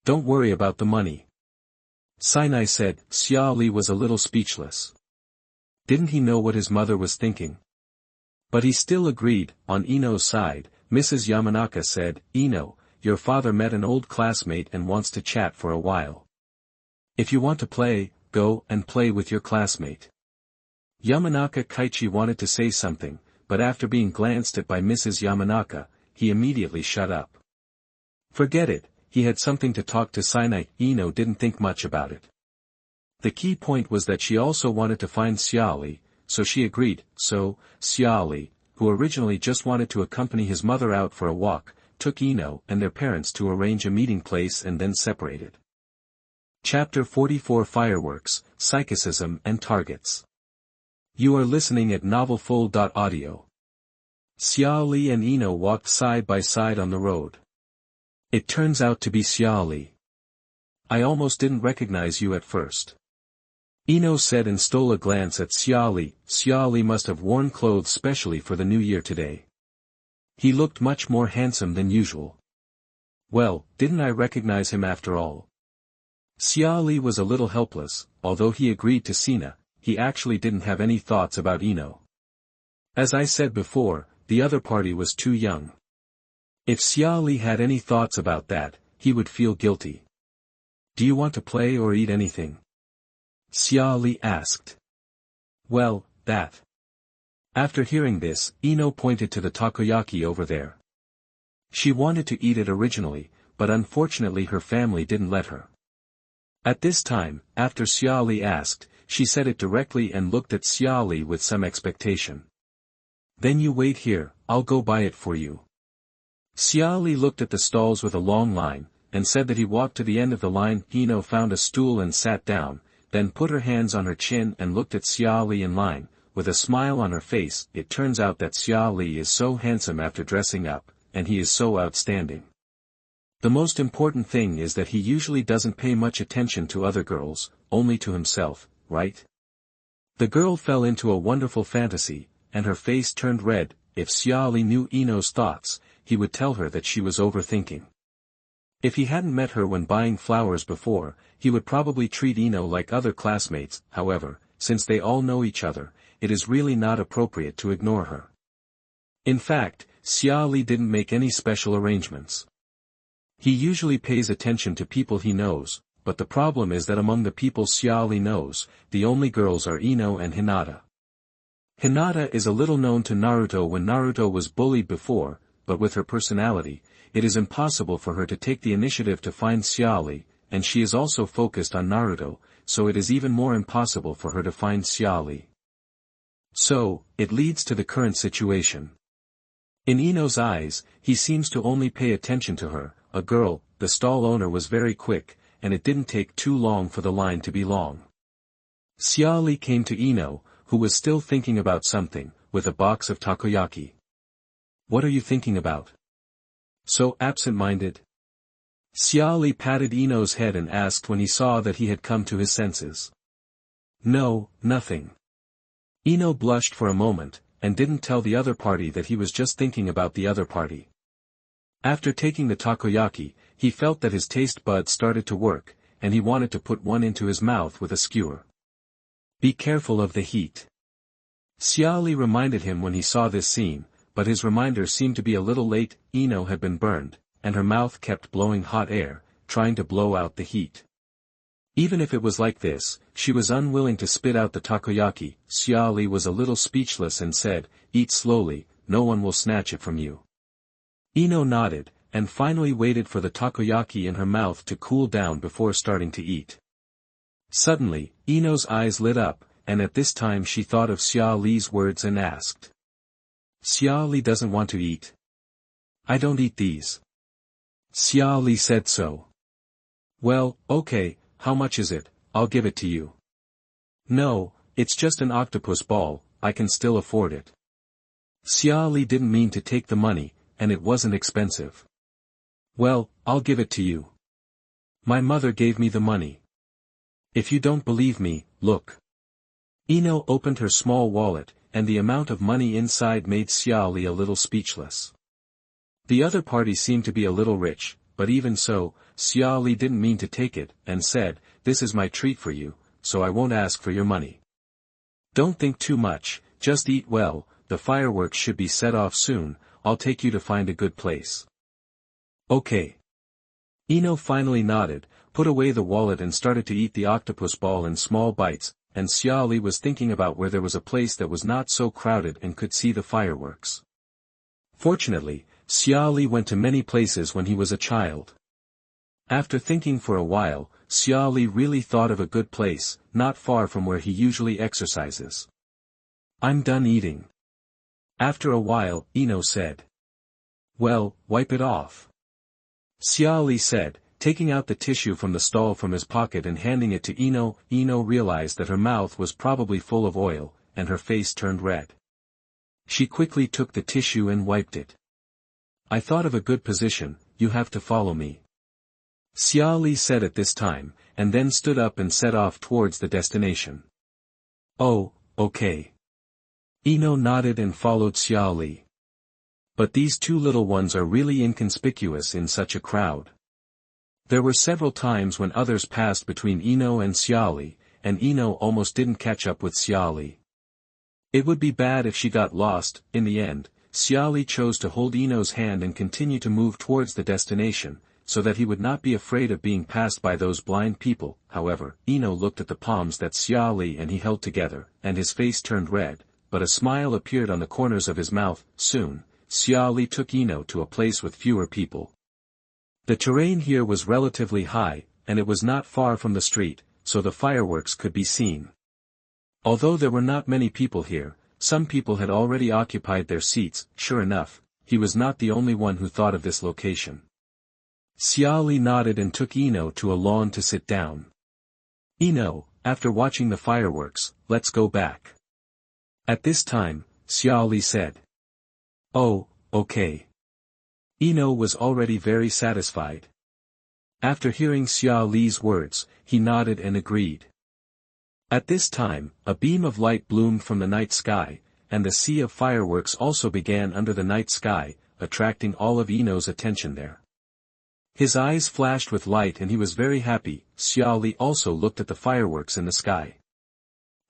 Don't worry about the money. Sinai said. Xia Li was a little speechless. Didn't he know what his mother was thinking? But he still agreed. On Ino's side, Mrs. Yamanaka said, Ino, your father met an old classmate and wants to chat for a while. If you want to play, go and play with your classmate. Yamanaka Kaichi wanted to say something, but after being glanced at by Mrs. Yamanaka, he immediately shut up. Forget it, he had something to talk to Sinai. Ino didn't think much about it. The key point was that she also wanted to find Xia Li, so she agreed. So, Xia Li, who originally just wanted to accompany his mother out for a walk, took Ino and their parents to arrange a meeting place and then separated. Chapter 44 Fireworks, Psychicism and Targets. You are listening at NovelFlow.audio. Xia Li and Ino walked side by side on the road. It turns out to be Xia Li. I almost didn't recognize you at first. Ino said and stole a glance at Xia Li. Xia Li must have worn clothes specially for the new year today. He looked much more handsome than usual. Well, didn't I recognize him after all? Xia Li was a little helpless. Although he agreed to Sina, he actually didn't have any thoughts about Ino. As I said before, the other party was too young. If Xia Li had any thoughts about that, he would feel guilty. Do you want to play or eat anything? Xia Li asked. Well, that. After hearing this, Ino pointed to the takoyaki over there. She wanted to eat it originally, but unfortunately her family didn't let her. At this time, after Xia Li asked, she said it directly and looked at Xia Li with some expectation. Then you wait here, I'll go buy it for you. Xia Li looked at the stalls with a long line, and said that he walked to the end of the line. Ino found a stool and sat down, then put her hands on her chin and looked at Xia Li in line, with a smile on her face. It turns out that Xia Li is so handsome after dressing up, and he is so outstanding. The most important thing is that he usually doesn't pay much attention to other girls, only to himself, right? The girl fell into a wonderful fantasy, and her face turned red. If Xia Li knew Ino's thoughts, he would tell her that she was overthinking. If he hadn't met her when buying flowers before, he would probably treat Ino like other classmates. However, since they all know each other, it is really not appropriate to ignore her. In fact, Xia Li didn't make any special arrangements. He usually pays attention to people he knows, but the problem is that among the people Xia Li knows, the only girls are Ino and Hinata. Hinata is a little known to Naruto when Naruto was bullied before, but with her personality, it is impossible for her to take the initiative to find Xia Li, and she is also focused on Naruto, so it is even more impossible for her to find Xia Li. So, it leads to the current situation. In Ino's eyes, he seems to only pay attention to her, a girl. The stall owner was very quick, and it didn't take too long for the line to be long. Xia Li came to Ino, who was still thinking about something, with a box of takoyaki. What are you thinking about? So absent-minded? Xia Li patted Ino's head and asked when he saw that he had come to his senses. No, nothing. Ino blushed for a moment, and didn't tell the other party that he was just thinking about the other party. After taking the takoyaki, he felt that his taste buds started to work, and he wanted to put one into his mouth with a skewer. Be careful of the heat. Xia Li reminded him when he saw this scene, but his reminder seemed to be a little late. Ino had been burned, and her mouth kept blowing hot air, trying to blow out the heat. Even if it was like this, she was unwilling to spit out the takoyaki. Xia Li was a little speechless and said, "Eat slowly, no one will snatch it from you." Ino nodded, and finally waited for the takoyaki in her mouth to cool down before starting to eat. Suddenly, Ino's eyes lit up, and at this time she thought of Xia Li's words and asked. Xia Li doesn't want to eat. I don't eat these. Xia Li said so. Well, okay, how much is it? I'll give it to you. No, it's just an octopus ball, I can still afford it. Xia Li didn't mean to take the money, and it wasn't expensive. Well, I'll give it to you. My mother gave me the money. If you don't believe me, look. Ino opened her small wallet, and the amount of money inside made Xia Li a little speechless. The other party seemed to be a little rich, but even so, Xia Li didn't mean to take it, and said, "This is my treat for you, so I won't ask for your money. Don't think too much, just eat well, the fireworks should be set off soon, I'll take you to find a good place." Okay. Ino finally nodded, put away the wallet and started to eat the octopus ball in small bites, and Xia Li was thinking about where there was a place that was not so crowded and could see the fireworks. Fortunately, Xia Li went to many places when he was a child. After thinking for a while, Xia Li really thought of a good place, not far from where he usually exercises. I'm done eating. After a while, Ino said. Well, wipe it off. Xia Li said, taking out the tissue from the stall from his pocket and handing it to Ino. Ino realized that her mouth was probably full of oil, and her face turned red. She quickly took the tissue and wiped it. I thought of a good position, you have to follow me. Xia Li said at this time, and then stood up and set off towards the destination. Oh, okay. Ino nodded and followed Xia Li. But these two little ones are really inconspicuous in such a crowd. There were several times when others passed between Ino and Xia Li, and Ino almost didn't catch up with Xia Li. It would be bad if she got lost. In the end, Xia Li chose to hold Ino's hand and continue to move towards the destination, so that he would not be afraid of being passed by those blind people. However, Ino looked at the palms that Xia Li and he held together, and his face turned red, but a smile appeared on the corners of his mouth. Soon, Xia Li took Ino to a place with fewer people. The terrain here was relatively high, and it was not far from the street, so the fireworks could be seen. Although there were not many people here, some people had already occupied their seats. Sure enough, he was not the only one who thought of this location. Xia Li nodded and took Ino to a lawn to sit down. Ino, after watching the fireworks, let's go back. At this time, Xia Li said. Oh, okay. Ino was already very satisfied. After hearing Xia Li's words, he nodded and agreed. At this time, a beam of light bloomed from the night sky, and the sea of fireworks also began under the night sky, attracting all of Ino's attention there. His eyes flashed with light and he was very happy. Xia Li also looked at the fireworks in the sky.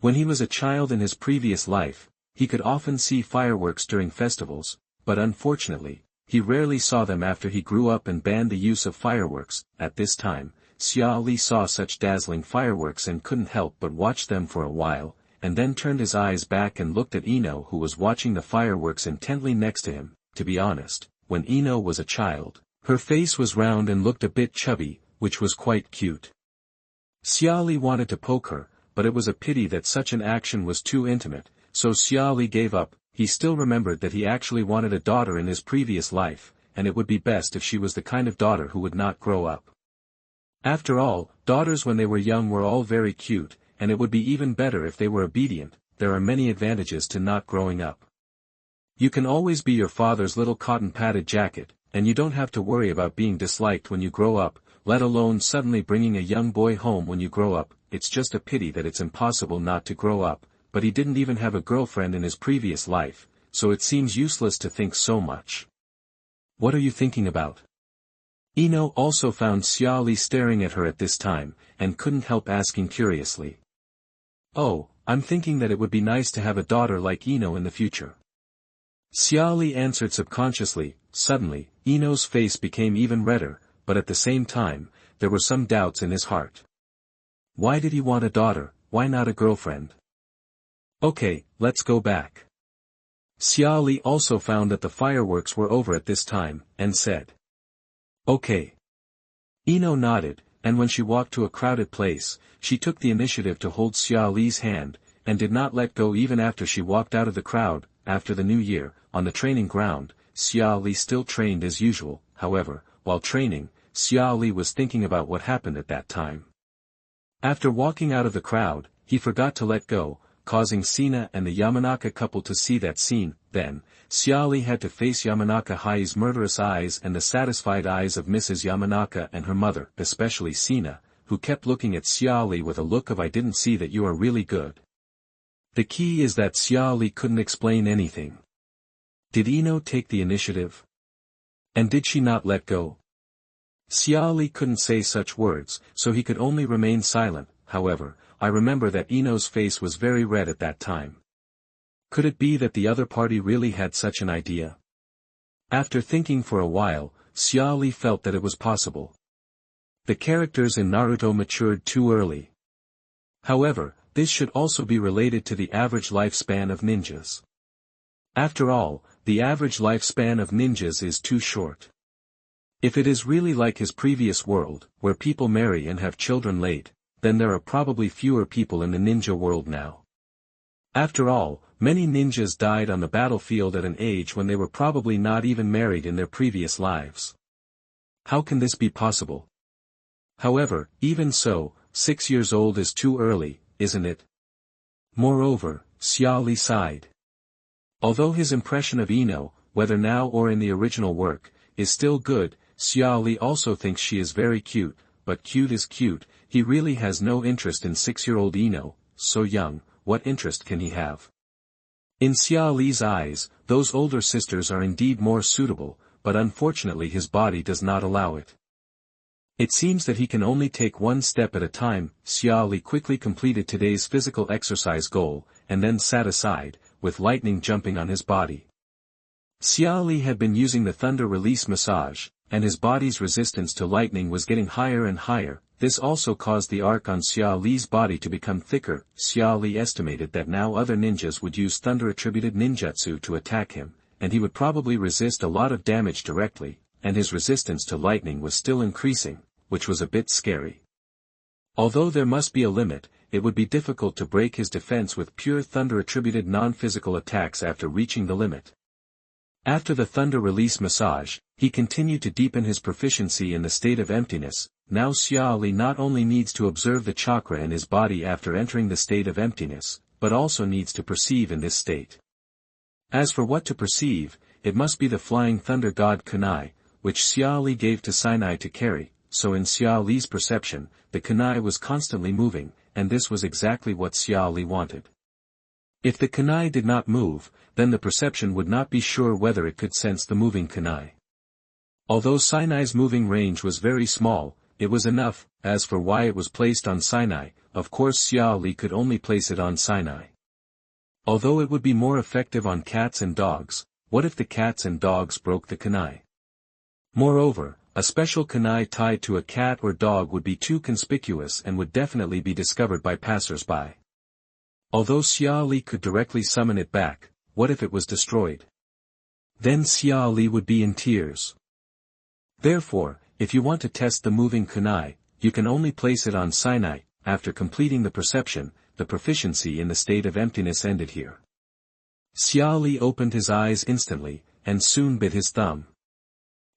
When he was a child in his previous life, he could often see fireworks during festivals, but unfortunately, he rarely saw them after he grew up and banned the use of fireworks. At this time, Xia Li saw such dazzling fireworks and couldn't help but watch them for a while, and then turned his eyes back and looked at Ino, who was watching the fireworks intently next to him. To be honest, when Ino was a child, her face was round and looked a bit chubby, which was quite cute. Xia Li wanted to poke her, but it was a pity that such an action was too intimate, so Xia Li gave up. He still remembered that he actually wanted a daughter in his previous life, and it would be best if she was the kind of daughter who would not grow up. After all, daughters when they were young were all very cute, and it would be even better if they were obedient. There are many advantages to not growing up. You can always be your father's little cotton-padded jacket, and you don't have to worry about being disliked when you grow up, let alone suddenly bringing a young boy home when you grow up. It's just a pity that it's impossible not to grow up, but he didn't even have a girlfriend in his previous life, so it seems useless to think so much. What are you thinking about? Ino also found Xia Li staring at her at this time, and couldn't help asking curiously. Oh, I'm thinking that it would be nice to have a daughter like Ino in the future. Xia Li answered subconsciously. Suddenly, Ino's face became even redder, but at the same time, there were some doubts in his heart. Why did he want a daughter? Why not a girlfriend? Okay, let's go back. Xia Li also found that the fireworks were over at this time, and said. Okay. Ino nodded, and when she walked to a crowded place, she took the initiative to hold Xia Li's hand, and did not let go even after she walked out of the crowd. After the new year, on the training ground, Xia Li still trained as usual. However, while training, Xia Li was thinking about what happened at that time. After walking out of the crowd, he forgot to let go, causing Sina and the Yamanaka couple to see that scene. Then, Xia Li had to face Yamanaka Hai's murderous eyes and the satisfied eyes of Mrs. Yamanaka and her mother, especially Sina, who kept looking at Xia Li with a look of "I didn't see that you are really good." The key is that Xia Li couldn't explain anything. Did Ino take the initiative? And did she not let go? Xia Li couldn't say such words, so he could only remain silent. However, I remember that Ino's face was very red at that time. Could it be that the other party really had such an idea? After thinking for a while, Xia Li felt that it was possible. The characters in Naruto matured too early. However, this should also be related to the average lifespan of ninjas. After all, the average lifespan of ninjas is too short. If it is really like his previous world, where people marry and have children late, then there are probably fewer people in the ninja world now. After all, many ninjas died on the battlefield at an age when they were probably not even married in their previous lives. How can this be possible? However, even so, 6 years old is too early, isn't it? Moreover, Xia Li sighed. Although his impression of Ino, whether now or in the original work, is still good, Xia Li also thinks she is very cute, but cute is cute. He really has no interest in 6-year-old Ino, so young. What interest can he have? In Xia Li's eyes, those older sisters are indeed more suitable, but unfortunately his body does not allow it. It seems that he can only take one step at a time. Xia Li quickly completed today's physical exercise goal, and then sat aside, with lightning jumping on his body. Xia Li had been using the thunder release massage, and his body's resistance to lightning was getting higher and higher. This also caused the arc on Xia Li's body to become thicker. Xia Li estimated that now other ninjas would use thunder-attributed ninjutsu to attack him, and he would probably resist a lot of damage directly, and his resistance to lightning was still increasing, which was a bit scary. Although there must be a limit, it would be difficult to break his defense with pure thunder-attributed non-physical attacks after reaching the limit. After the thunder release massage, he continued to deepen his proficiency in the state of emptiness. Now Xia Li not only needs to observe the chakra in his body after entering the state of emptiness, but also needs to perceive in this state. As for what to perceive, it must be the flying thunder god kunai, which Xia Li gave to Sinai to carry. So in Xia Li's perception, the kunai was constantly moving, and this was exactly what Xia Li wanted. If the kunai did not move, then the perception would not be sure whether it could sense the moving kunai. Although Sinai's moving range was very small, it was enough. As for why it was placed on Sinai, of course Xia Li could only place it on Sinai. Although it would be more effective on cats and dogs, what if the cats and dogs broke the kunai? Moreover, a special kunai tied to a cat or dog would be too conspicuous and would definitely be discovered by passers-by. Although Xia Li could directly summon it back, what if it was destroyed? Then Xia Li would be in tears. Therefore, if you want to test the moving kunai, you can only place it on Sinai. After completing the perception, the proficiency in the state of emptiness ended here. Xia Li opened his eyes instantly, and soon bit his thumb.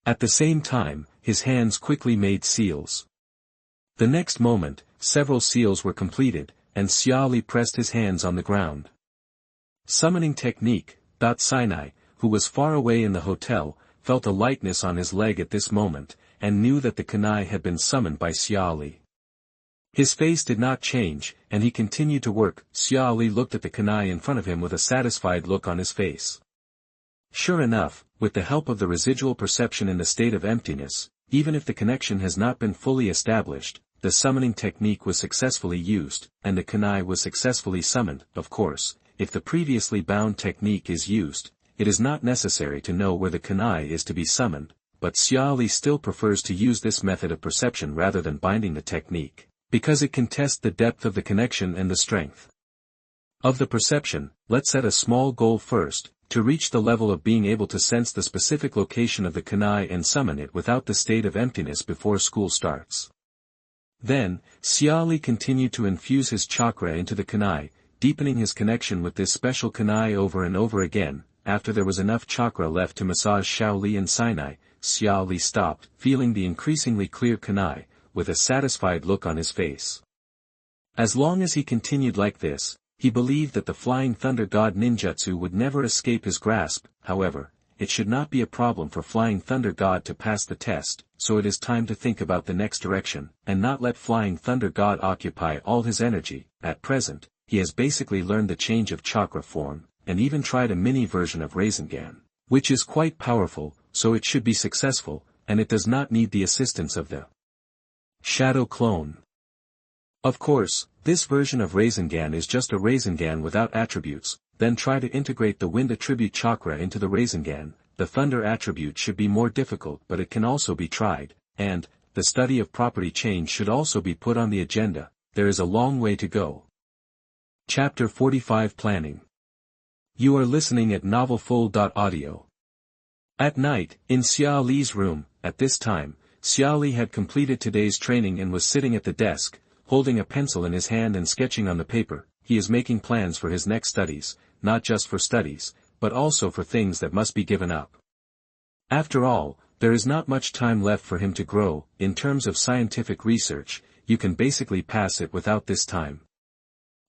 At the same time, his hands quickly made seals. The next moment, several seals were completed, and Xia Li pressed his hands on the ground. Summoning technique. Sinai, who was far away in the hotel, felt a lightness on his leg at this moment, and knew that the kunai had been summoned by Xia Li. His face did not change, and he continued to work. Xia Li looked at the kunai in front of him with a satisfied look on his face. Sure enough, with the help of the residual perception in the state of emptiness, even if the connection has not been fully established, the summoning technique was successfully used, and the kunai was successfully summoned. Of course, if the previously bound technique is used, it is not necessary to know where the kunai is to be summoned, but Xia Li still prefers to use this method of perception rather than binding the technique, because it can test the depth of the connection and the strength of the perception. Let's set a small goal first, to reach the level of being able to sense the specific location of the kunai and summon it without the state of emptiness before school starts. Then, Xia Li continued to infuse his chakra into the kunai, deepening his connection with this special kunai over and over again. After there was enough chakra left to massage Xiao Li and Sinai, Xia Li stopped, feeling the increasingly clear kunai, with a satisfied look on his face. As long as he continued like this, he believed that the flying thunder god ninjutsu would never escape his grasp. However, it should not be a problem for flying thunder god to pass the test, so it is time to think about the next direction, and not let flying thunder god occupy all his energy. At present, he has basically learned the change of chakra form, and even tried a mini version of Rasengan, which is quite powerful, so it should be successful, and it does not need the assistance of the shadow clone. Of course, this version of Rasengan is just a Rasengan without attributes. Then try to integrate the wind attribute chakra into the Rasengan. The thunder attribute should be more difficult, but it can also be tried, and the study of property change should also be put on the agenda. There is a long way to go. Chapter 45 Planning. You are listening at NovelFlow.audio. At night, in Xia Li's room, at this time, Xia Li had completed today's training and was sitting at the desk, holding a pencil in his hand and sketching on the paper. He is making plans for his next studies, not just for studies, but also for things that must be given up. After all, there is not much time left for him to grow. In terms of scientific research, you can basically pass it without this time.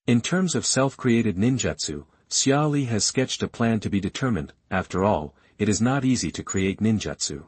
In terms of self-created ninjutsu, Xia Li has sketched a plan to be determined. After all, it is not easy to create ninjutsu.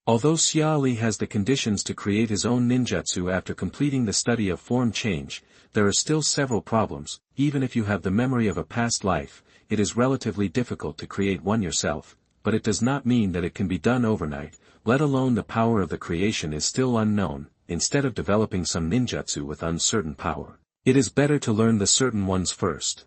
Although Xia Li has the conditions to create his own ninjutsu after completing the study of form change, there are still several problems. Even if you have the memory of a past life, it is relatively difficult to create one yourself, but it does not mean that it can be done overnight, let alone the power of the creation is still unknown. Instead of developing some ninjutsu with uncertain power, it is better to learn the certain ones first.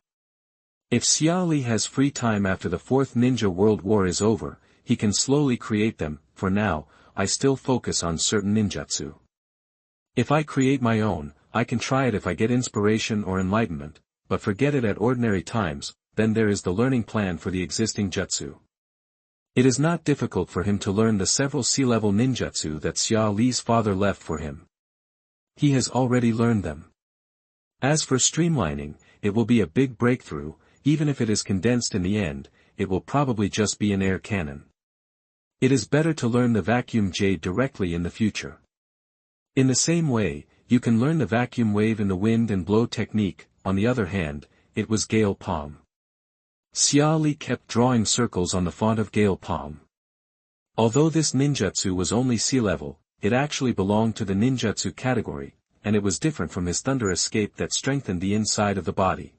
If Xia Li has free time after the Fourth Ninja World War is over, he can slowly create them. For now, I still focus on certain ninjutsu. If I create my own, I can try it if I get inspiration or enlightenment, but forget it at ordinary times. Then there is the learning plan for the existing jutsu. It is not difficult for him to learn the several sea-level ninjutsu that Xia Li's father left for him. He has already learned them. As for streamlining, it will be a big breakthrough. Even if it is condensed in the end, it will probably just be an air cannon. It is better to learn the vacuum jade directly in the future. In the same way, you can learn the vacuum wave in the wind and blow technique. On the other hand, it was Gale Palm. Xia Li kept drawing circles on the font of Gale Palm. Although this ninjutsu was only sea level, it actually belonged to the ninjutsu category, and it was different from his thunder escape that strengthened the inside of the body.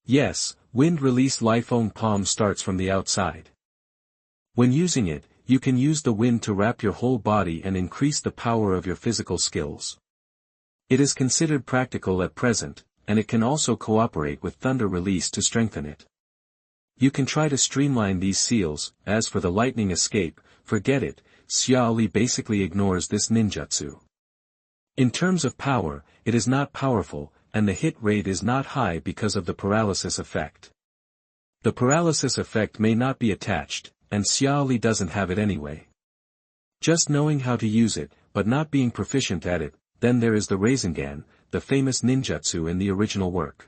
Yes, wind release Life-Own Palm starts from the outside. When using it, you can use the wind to wrap your whole body and increase the power of your physical skills. It is considered practical at present, and it can also cooperate with thunder release to strengthen it. You can try to streamline these seals. As for the lightning escape, forget it. Xia Li basically ignores this ninjutsu. In terms of power, it is not powerful, and the hit rate is not high because of the paralysis effect. The paralysis effect may not be attached, and Xia Li doesn't have it anyway. Just knowing how to use it, but not being proficient at it. Then there is the Rasengan, the famous ninjutsu in the original work.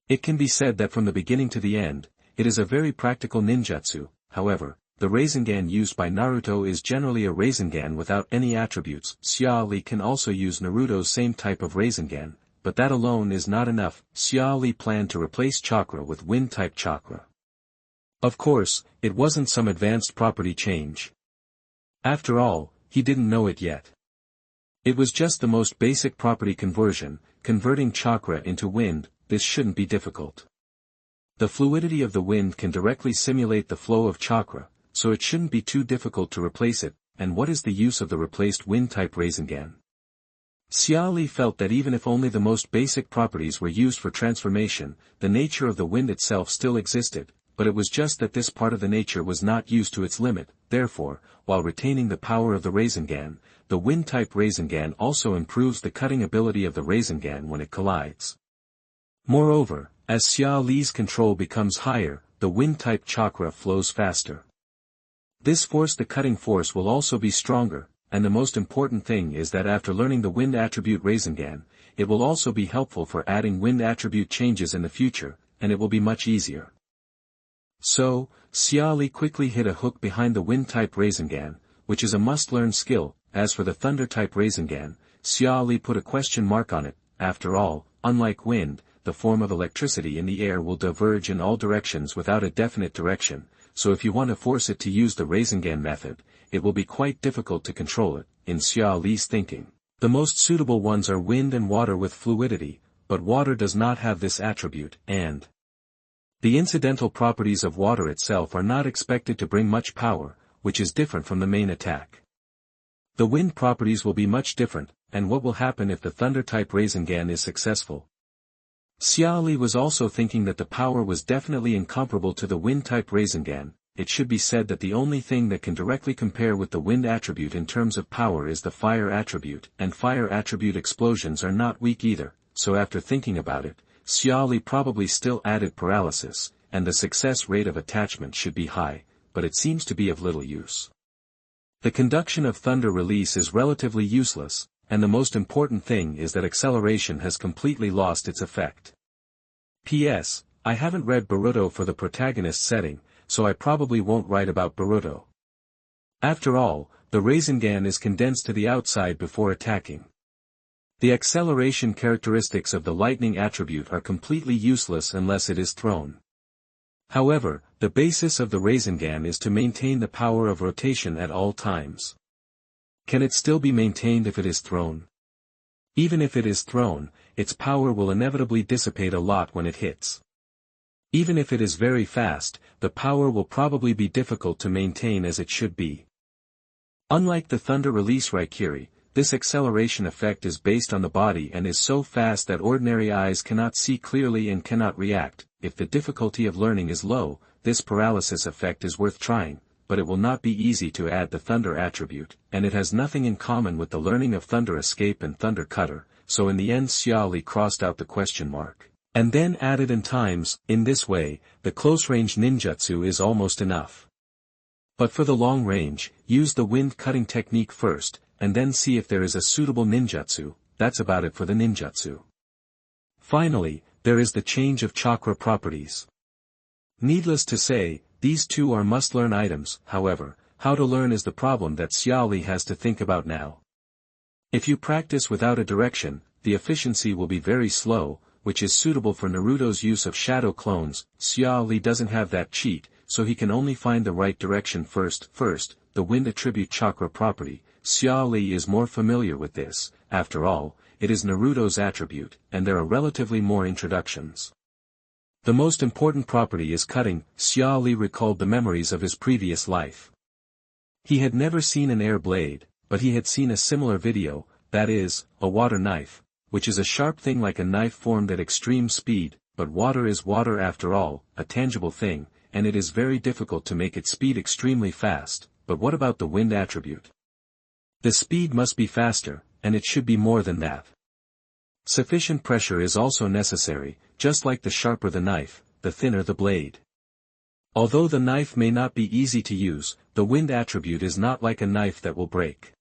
It can be said that from the beginning to the end, it is a very practical ninjutsu. However, the Rasengan used by Naruto is generally a Rasengan without any attributes. Xia Li can also use Naruto's same type of Rasengan, but that alone is not enough. Xia Li planned to replace chakra with wind-type chakra. Of course, it wasn't some advanced property change. After all, he didn't know it yet. It was just the most basic property conversion, converting chakra into wind. This shouldn't be difficult. The fluidity of the wind can directly simulate the flow of chakra, so it shouldn't be too difficult to replace it. And what is the use of the replaced wind-type Rasengan? Xia Li felt that even if only the most basic properties were used for transformation, the nature of the wind itself still existed, but it was just that this part of the nature was not used to its limit. Therefore, while retaining the power of the Rasengan, the wind-type Rasengan also improves the cutting ability of the Rasengan when it collides. Moreover, as Xia Li's control becomes higher, the wind-type chakra flows faster. This force, the cutting force, will also be stronger, and the most important thing is that after learning the wind attribute Rasengan, it will also be helpful for adding wind attribute changes in the future, and it will be much easier. So, Xia Li quickly hit a hook behind the wind-type Rasengan, which is a must-learn skill. As for the thunder-type Rasengan, Xia Li put a question mark on it. After all, unlike wind, the form of electricity in the air will diverge in all directions without a definite direction, so if you want to force it to use the Rasengan method, it will be quite difficult to control it. In Xia Li's thinking, the most suitable ones are wind and water with fluidity, but water does not have this attribute, and the incidental properties of water itself are not expected to bring much power, which is different from the main attack. The wind properties will be much different, and what will happen if the thunder-type Rasengan is successful? Xia Li was also thinking that the power was definitely incomparable to the wind-type Rasengan. It should be said that the only thing that can directly compare with the wind attribute in terms of power is the fire attribute, and fire attribute explosions are not weak either, so after thinking about it, Xia Li probably still added paralysis, and the success rate of attachment should be high, but it seems to be of little use. The conduction of thunder release is relatively useless, and the most important thing is that acceleration has completely lost its effect. P.S. I haven't read Boruto for the protagonist setting, so I probably won't write about Boruto. After all, the Rasengan is condensed to the outside before attacking. The acceleration characteristics of the lightning attribute are completely useless unless it is thrown. However, the basis of the Rasengan is to maintain the power of rotation at all times. Can it still be maintained if it is thrown? Even if it is thrown, its power will inevitably dissipate a lot when it hits. Even if it is very fast, the power will probably be difficult to maintain as it should be. Unlike the thunder release Raikiri, this acceleration effect is based on the body and is so fast that ordinary eyes cannot see clearly and cannot react. If the difficulty of learning is low, this paralysis effect is worth trying, but it will not be easy to add the thunder attribute, and it has nothing in common with the learning of thunder escape and thunder cutter, so in the end Xia Li crossed out the question mark, and then added in times. In this way, the close-range ninjutsu is almost enough. But for the long range, use the wind cutting technique first, and then see if there is a suitable ninjutsu. That's about it for the ninjutsu. Finally, there is the change of chakra properties. Needless to say, these two are must-learn items. However, how to learn is the problem that Xia Li has to think about now. If you practice without a direction, the efficiency will be very slow, which is suitable for Naruto's use of shadow clones. Xia Li doesn't have that cheat, so he can only find the right direction first. First, the wind attribute chakra property. Xia Li is more familiar with this. After all, it is Naruto's attribute, and there are relatively more introductions. The most important property is cutting. Xia Li recalled the memories of his previous life. He had never seen an air blade, but he had seen a similar video, that is, a water knife, which is a sharp thing like a knife formed at extreme speed, but water is water after all, a tangible thing, and it is very difficult to make it speed extremely fast. But what about the wind attribute? The speed must be faster, and it should be more than that. Sufficient pressure is also necessary, just like the sharper the knife, the thinner the blade. Although the knife may not be easy to use, the wind attribute is not like a knife that will break.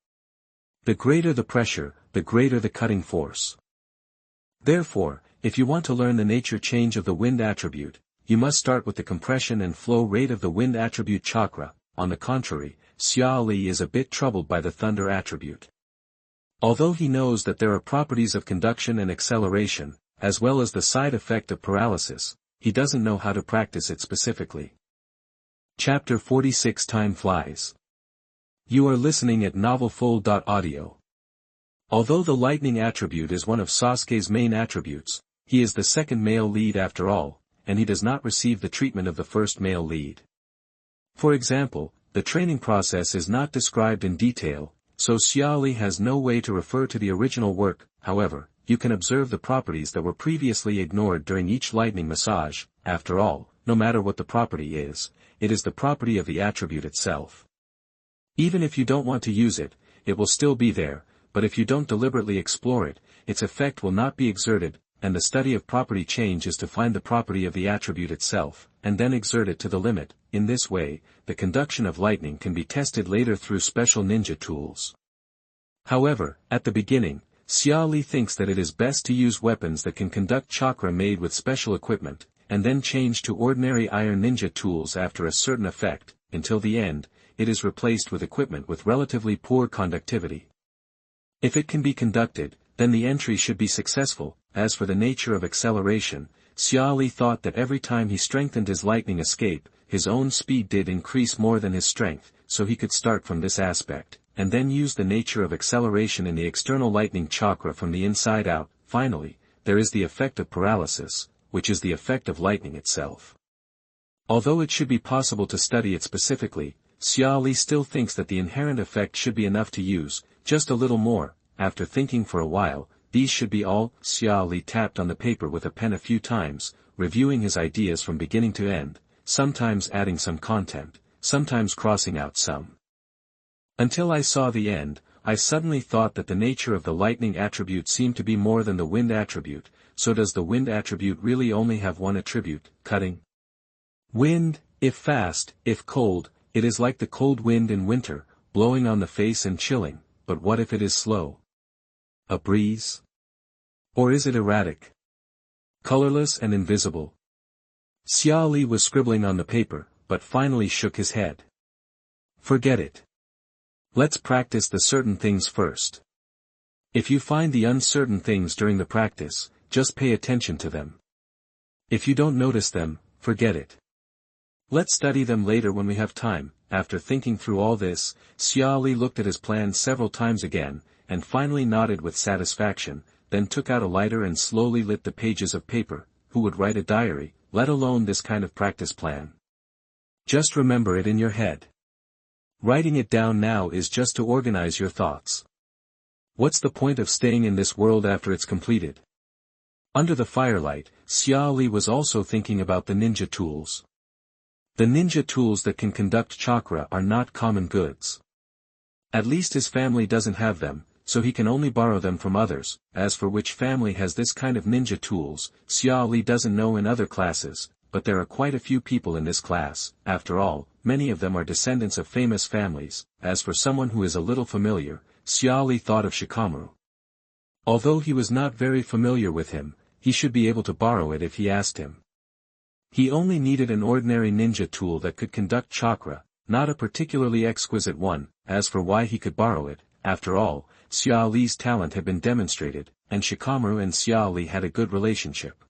The greater the pressure, the greater the cutting force. Therefore, if you want to learn the nature change of the wind attribute, you must start with the compression and flow rate of the wind attribute chakra. On the contrary, Xia Li is a bit troubled by the thunder attribute. Although he knows that there are properties of conduction and acceleration, as well as the side effect of paralysis, he doesn't know how to practice it specifically. Chapter 46 Time Flies. You are listening at NovelsThe. Although the lightning attribute is one of Sasuke's main attributes, he is the second male lead after all, and he does not receive the treatment of the first male lead. For example, the training process is not described in detail, so Xia Li has no way to refer to the original work. However, you can observe the properties that were previously ignored during each lightning massage. After all, no matter what the property is, it is the property of the attribute itself. Even if you don't want to use it, it will still be there, but if you don't deliberately explore it, its effect will not be exerted, and the study of property change is to find the property of the attribute itself, and then exert it to the limit. In this way, the conduction of lightning can be tested later through special ninja tools. However, at the beginning, Xia Li thinks that it is best to use weapons that can conduct chakra made with special equipment, and then change to ordinary iron ninja tools after a certain effect. Until the end, it is replaced with equipment with relatively poor conductivity. If it can be conducted, then the entry should be successful. As for the nature of acceleration, Xia Li thought that every time he strengthened his lightning escape, his own speed did increase more than his strength, so he could start from this aspect, and then use the nature of acceleration in the external lightning chakra from the inside out. Finally, there is the effect of paralysis, which is the effect of lightning itself. Although it should be possible to study it specifically, Xia Li still thinks that the inherent effect should be enough to use, just a little more. After thinking for a while, these should be all. Xia Li tapped on the paper with a pen a few times, reviewing his ideas from beginning to end, sometimes adding some content, sometimes crossing out some. Until I saw the end, I suddenly thought that the nature of the lightning attribute seemed to be more than the wind attribute. So does the wind attribute really only have one attribute, cutting? Wind, if fast, if cold, it is like the cold wind in winter, blowing on the face and chilling. But what if it is slow? A breeze? Or is it erratic? Colorless and invisible? Xia Li was scribbling on the paper, but finally shook his head. Forget it. Let's practice the certain things first. If you find the uncertain things during the practice, just pay attention to them. If you don't notice them, forget it. Let's study them later when we have time. After thinking through all this, Xia Li looked at his plan several times again, and finally nodded with satisfaction, then took out a lighter and slowly lit the pages of paper. Who would write a diary, let alone this kind of practice plan? Just remember it in your head. Writing it down now is just to organize your thoughts. What's the point of staying in this world after it's completed? Under the firelight, Xia Li was also thinking about the ninja tools. The ninja tools that can conduct chakra are not common goods. At least his family doesn't have them, so he can only borrow them from others. As for which family has this kind of ninja tools, Xia Li doesn't know in other classes, but there are quite a few people in this class. After all, many of them are descendants of famous families. As for someone who is a little familiar, Xia Li thought of Shikamaru. Although he was not very familiar with him, he should be able to borrow it if he asked him. He only needed an ordinary ninja tool that could conduct chakra, not a particularly exquisite one. As for why he could borrow it, after all, Xia Li's talent had been demonstrated, and Shikamaru and Xia Li had a good relationship.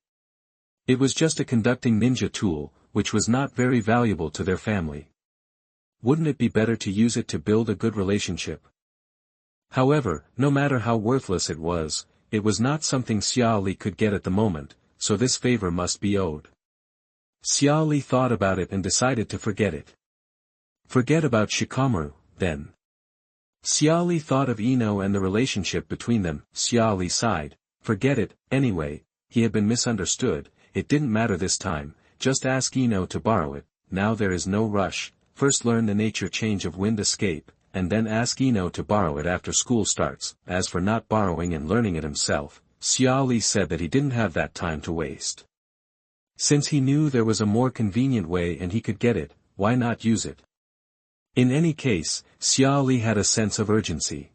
It was just a conducting ninja tool, which was not very valuable to their family. Wouldn't it be better to use it to build a good relationship? However, no matter how worthless it was not something Xia Li could get at the moment, so this favor must be owed. Xia Li thought about it and decided to forget it. Forget about Shikamaru, then. Xia Li thought of Ino and the relationship between them. Xia Li sighed. Forget it, anyway, he had been misunderstood. It didn't matter this time, just ask Ino to borrow it. Now there is no rush. First learn the nature change of wind escape, and then ask Ino to borrow it after school starts. As for not borrowing and learning it himself, Xia Li said that he didn't have that time to waste. Since he knew there was a more convenient way and he could get it, why not use it? In any case, Xia Li had a sense of urgency.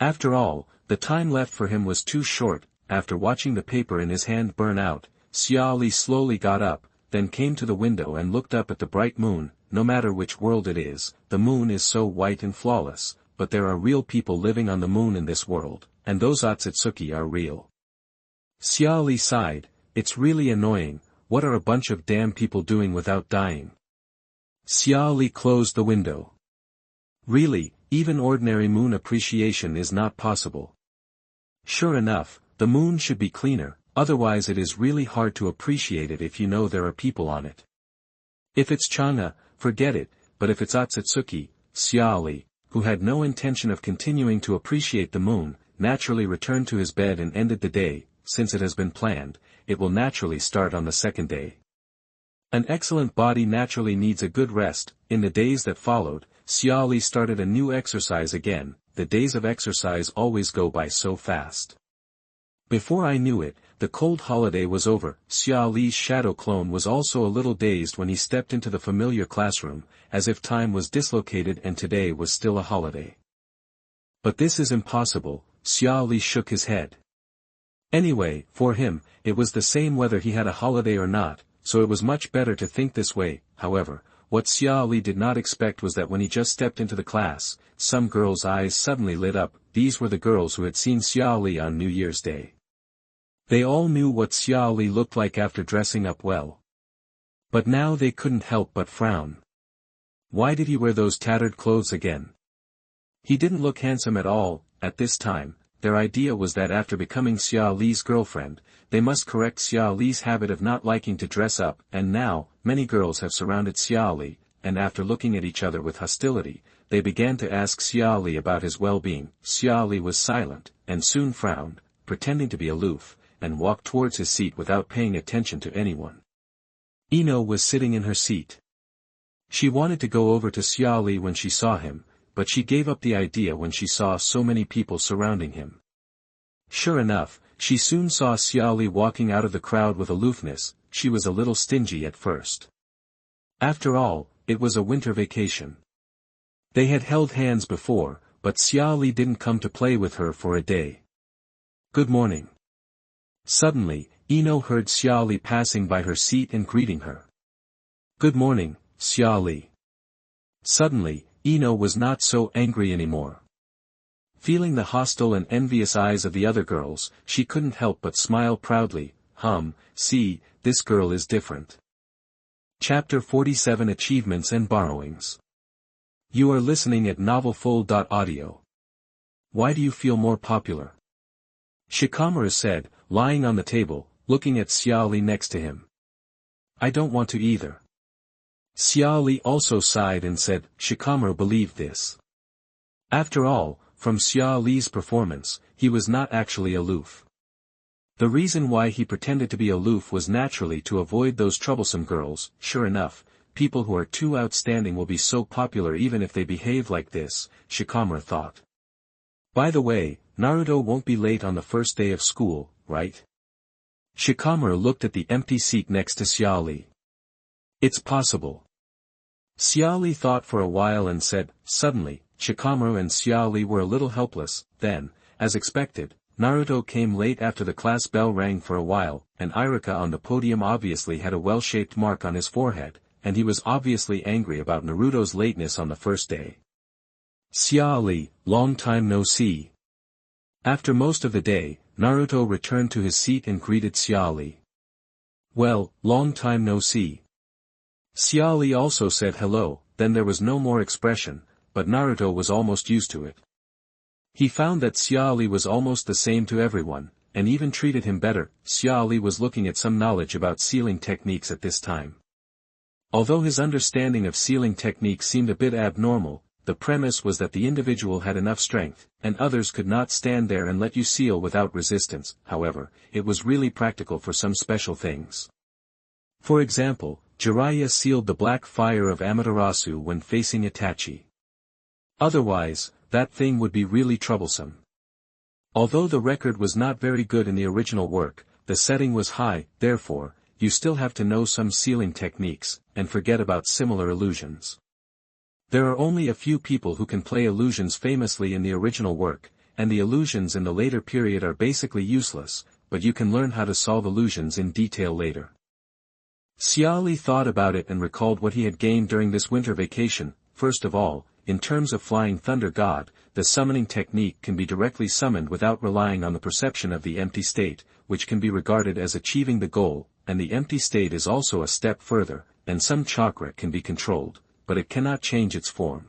After all, the time left for him was too short. After watching the paper in his hand burn out, Xia Li slowly got up, then came to the window and looked up at the bright moon. No matter which world it is, the moon is so white and flawless, but there are real people living on the moon in this world, and those Otsutsuki are real. Xia Li sighed. It's really annoying. What are a bunch of damn people doing without dying? Xia Li closed the window. Really, even ordinary moon appreciation is not possible. Sure enough, the moon should be cleaner, otherwise it is really hard to appreciate it if you know there are people on it. If it's Chang'e, forget it, but if it's Otsutsuki, Xia Li, who had no intention of continuing to appreciate the moon, naturally returned to his bed and ended the day. Since it has been planned, it will naturally start on the second day. An excellent body naturally needs a good rest. In the days that followed, Xia Li started a new exercise again. The days of exercise always go by so fast. Before I knew it, the cold holiday was over. Xia Li's shadow clone was also a little dazed when he stepped into the familiar classroom, as if time was dislocated and today was still a holiday. But this is impossible. Xia Li shook his head. Anyway, for him, it was the same whether he had a holiday or not, so it was much better to think this way. However, what Xia Li did not expect was that when he just stepped into the class, some girls' eyes suddenly lit up. These were the girls who had seen Xia Li on New Year's Day. They all knew what Xia Li looked like after dressing up well. But now they couldn't help but frown. Why did he wear those tattered clothes again? He didn't look handsome at all. At this time, their idea was that after becoming Xia Li's girlfriend, they must correct Xia Li's habit of not liking to dress up, and now, many girls have surrounded Xia Li, and after looking at each other with hostility, they began to ask Xia Li about his well-being. Xia Li was silent, and soon frowned, pretending to be aloof, and walked towards his seat without paying attention to anyone. Ino was sitting in her seat. She wanted to go over to Xia Li when she saw him, but she gave up the idea when she saw so many people surrounding him. Sure enough, she soon saw Xia Li walking out of the crowd with aloofness. She was a little stingy at first. After all, it was a winter vacation. They had held hands before, but Xia Li didn't come to play with her for a day. Good morning. Suddenly, Ino heard Xia Li passing by her seat and greeting her. Good morning, Xia Li. Suddenly, Ino was not so angry anymore. Feeling the hostile and envious eyes of the other girls, she couldn't help but smile proudly. See, this girl is different. Chapter 47 Achievements and Borrowings. You are listening at NovelFlow.audio. Why do you feel more popular? Shikamaru said, lying on the table, looking at Xia Li next to him. I don't want to either. Xia Li also sighed and said, Shikamaru believed this. After all, from Xia Li's performance, he was not actually aloof. The reason why he pretended to be aloof was naturally to avoid those troublesome girls. Sure enough, people who are too outstanding will be so popular even if they behave like this, Shikamaru thought. By the way, Naruto won't be late on the first day of school, right? Shikamaru looked at the empty seat next to Xia Li. It's possible. Xia Li thought for a while and said, suddenly, Shikamaru and Xia Li were a little helpless. Then, as expected, Naruto came late after the class bell rang for a while, and Iruka on the podium obviously had a well-shaped mark on his forehead, and he was obviously angry about Naruto's lateness on the first day. Xia Li, long time no see. After most of the day, Naruto returned to his seat and greeted Xia Li. Well, long time no see. Xia Li also said hello, then there was no more expression, but Naruto was almost used to it. He found that Xia Li was almost the same to everyone, and even treated him better. Xia Li was looking at some knowledge about sealing techniques at this time. Although his understanding of sealing techniques seemed a bit abnormal, the premise was that the individual had enough strength, and others could not stand there and let you seal without resistance. However, it was really practical for some special things. For example, Jiraiya sealed the black fire of Amaterasu when facing Itachi. Otherwise, that thing would be really troublesome. Although the record was not very good in the original work, the setting was high, therefore, you still have to know some sealing techniques, and forget about similar illusions. There are only a few people who can play illusions famously in the original work, and the illusions in the later period are basically useless, but you can learn how to solve illusions in detail later. Xia Li thought about it and recalled what he had gained during this winter vacation. First of all, in terms of Flying Thunder God, the summoning technique can be directly summoned without relying on the perception of the empty state, which can be regarded as achieving the goal, and the empty state is also a step further, and some chakra can be controlled, but it cannot change its form.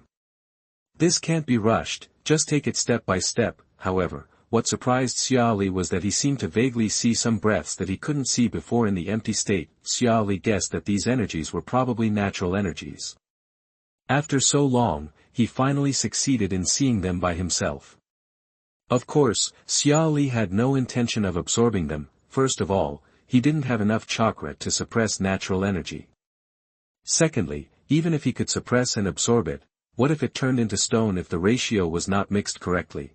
This can't be rushed, just take it step by step. However, what surprised Xia Li was that he seemed to vaguely see some breaths that he couldn't see before in the empty state. Xia Li guessed that these energies were probably natural energies. After so long, he finally succeeded in seeing them by himself. Of course, Xia Li had no intention of absorbing them. First of all, he didn't have enough chakra to suppress natural energy. Secondly, even if he could suppress and absorb it, what if it turned into stone if the ratio was not mixed correctly?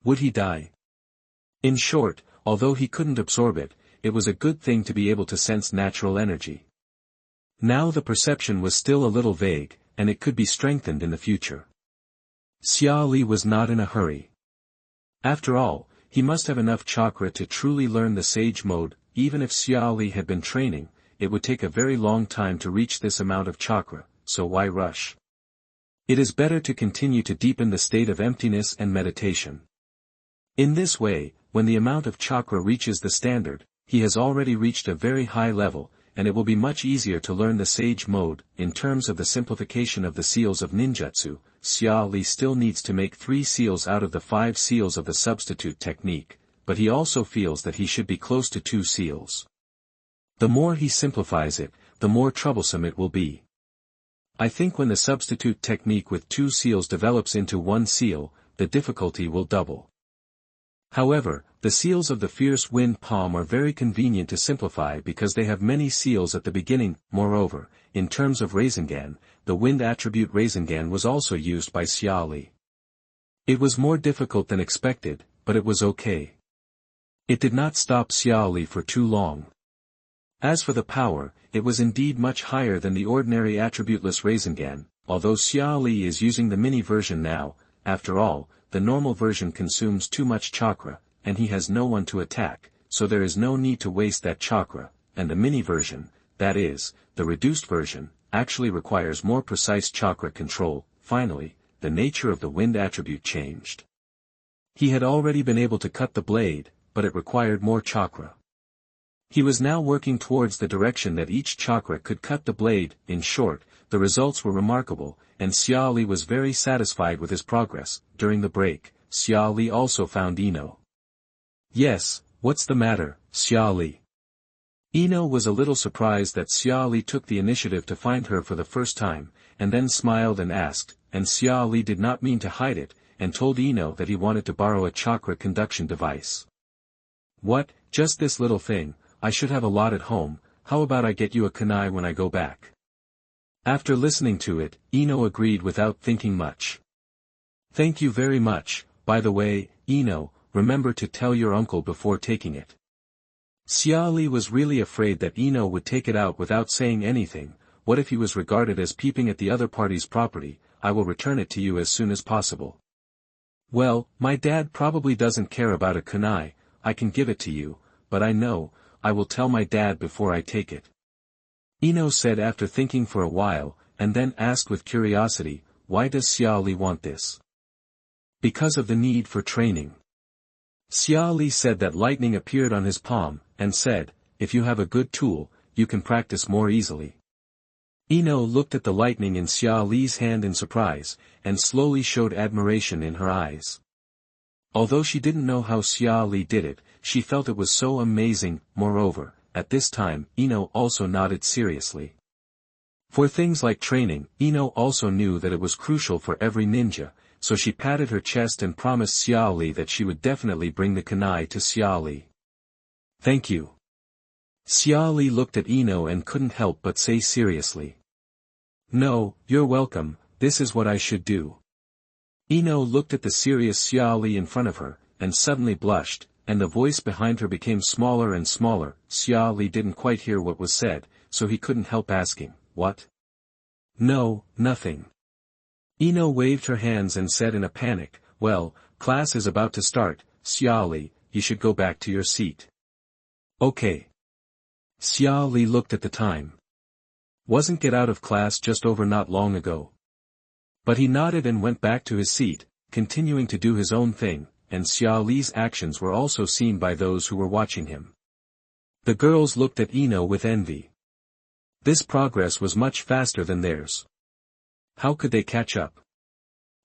Would he die? In short, although he couldn't absorb it, it was a good thing to be able to sense natural energy. Now the perception was still a little vague, and it could be strengthened in the future. Xia Li was not in a hurry. After all, he must have enough chakra to truly learn the Sage Mode. Even if Xia Li had been training, it would take a very long time to reach this amount of chakra, so why rush? It is better to continue to deepen the state of emptiness and meditation. In this way, when the amount of chakra reaches the standard, he has already reached a very high level, and it will be much easier to learn the Sage Mode. In terms of the simplification of the seals of ninjutsu, Xia Li still needs to make 3 seals out of the 5 seals of the substitute technique, but he also feels that he should be close to 2 seals. The more he simplifies it, the more troublesome it will be. I think when the substitute technique with 2 seals develops into 1 seal, the difficulty will double. However, the seals of the Fierce Wind Palm are very convenient to simplify because they have many seals at the beginning. Moreover, in terms of Rasengan, the wind attribute Rasengan was also used by Xia Li. It was more difficult than expected, but it was okay. It did not stop Xia Li for too long. As for the power, it was indeed much higher than the ordinary attributeless Rasengan, although Xia Li is using the mini version now. After all, the normal version consumes too much chakra, and he has no one to attack, so there is no need to waste that chakra, and the mini version, that is, the reduced version, actually requires more precise chakra control. Finally, the nature of the wind attribute changed. He had already been able to cut the blade, but it required more chakra. He was now working towards the direction that each chakra could cut the blade. In short, the results were remarkable, and Xia Li was very satisfied with his progress. During the break, Xia Li also found Ino. Yes, what's the matter, Xia Li? Ino was a little surprised that Xia Li took the initiative to find her for the first time, and then smiled and asked, and Xia Li did not mean to hide it, and told Ino that he wanted to borrow a chakra conduction device. What, just this little thing? I should have a lot at home. How about I get you a kunai when I go back? After listening to it, Ino agreed without thinking much. Thank you very much. By the way, Ino, remember to tell your uncle before taking it. Xia Li was really afraid that Ino would take it out without saying anything. What if he was regarded as peeping at the other party's property? I will return it to you as soon as possible. Well, my dad probably doesn't care about a kunai. I can give it to you, but I will tell my dad before I take it. Ino said after thinking for a while, and then asked with curiosity, why does Xia Li want this? Because of the need for training. Xia Li said that lightning appeared on his palm, and said, if you have a good tool, you can practice more easily. Ino looked at the lightning in Xia Li's hand in surprise, and slowly showed admiration in her eyes. Although she didn't know how Xia Li did it, she felt it was so amazing. Moreover, at this time, Ino also nodded seriously. For things like training, Ino also knew that it was crucial for every ninja, so she patted her chest and promised Xia Li that she would definitely bring the kunai to Xia Li. Thank you. Xia Li looked at Ino and couldn't help but say seriously. No, you're welcome, this is what I should do. Ino looked at the serious Xia Li in front of her, and suddenly blushed, and the voice behind her became smaller and smaller. Xia Li didn't quite hear what was said, so he couldn't help asking, what? No, nothing. Ino waved her hands and said in a panic, well, class is about to start, Xia Li, you should go back to your seat. Okay. Xia Li looked at the time. Wasn't get out of class just over not long ago? But he nodded and went back to his seat, continuing to do his own thing, and Xia Li's actions were also seen by those who were watching him. The girls looked at Ino with envy. This progress was much faster than theirs. How could they catch up?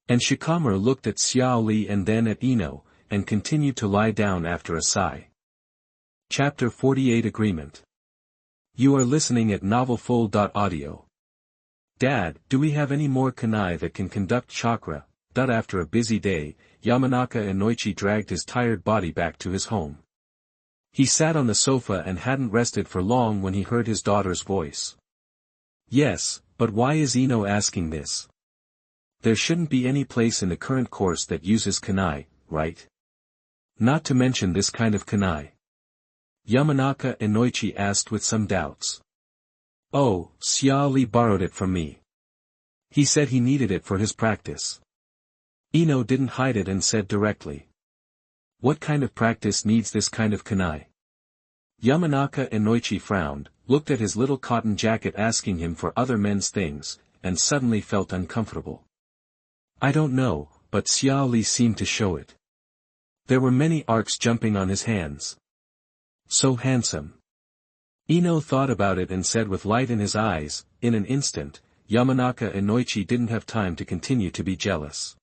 And Shikamaru looked at Xia Li and then at Ino, and continued to lie down after a sigh. Chapter 48 Agreement. You are listening at NovelFlow.audio. Dad, do we have any more kunai that can conduct chakra? After a busy day, Yamanaka Inoichi dragged his tired body back to his home. He sat on the sofa and hadn't rested for long when he heard his daughter's voice. Yes, but why is Ino asking this? There shouldn't be any place in the current course that uses kunai, right? Not to mention this kind of kunai. Yamanaka Inoichi asked with some doubts. Oh, Xia Li borrowed it from me. He said he needed it for his practice. Ino didn't hide it and said directly. What kind of practice needs this kind of kunai? Yamanaka Inoichi frowned, looked at his little cotton jacket asking him for other men's things, and suddenly felt uncomfortable. I don't know, but Xia Li seemed to show it. There were many arcs jumping on his hands. So handsome. Ino thought about it and said with light in his eyes, in an instant. Yamanaka Inoichi didn't have time to continue to be jealous.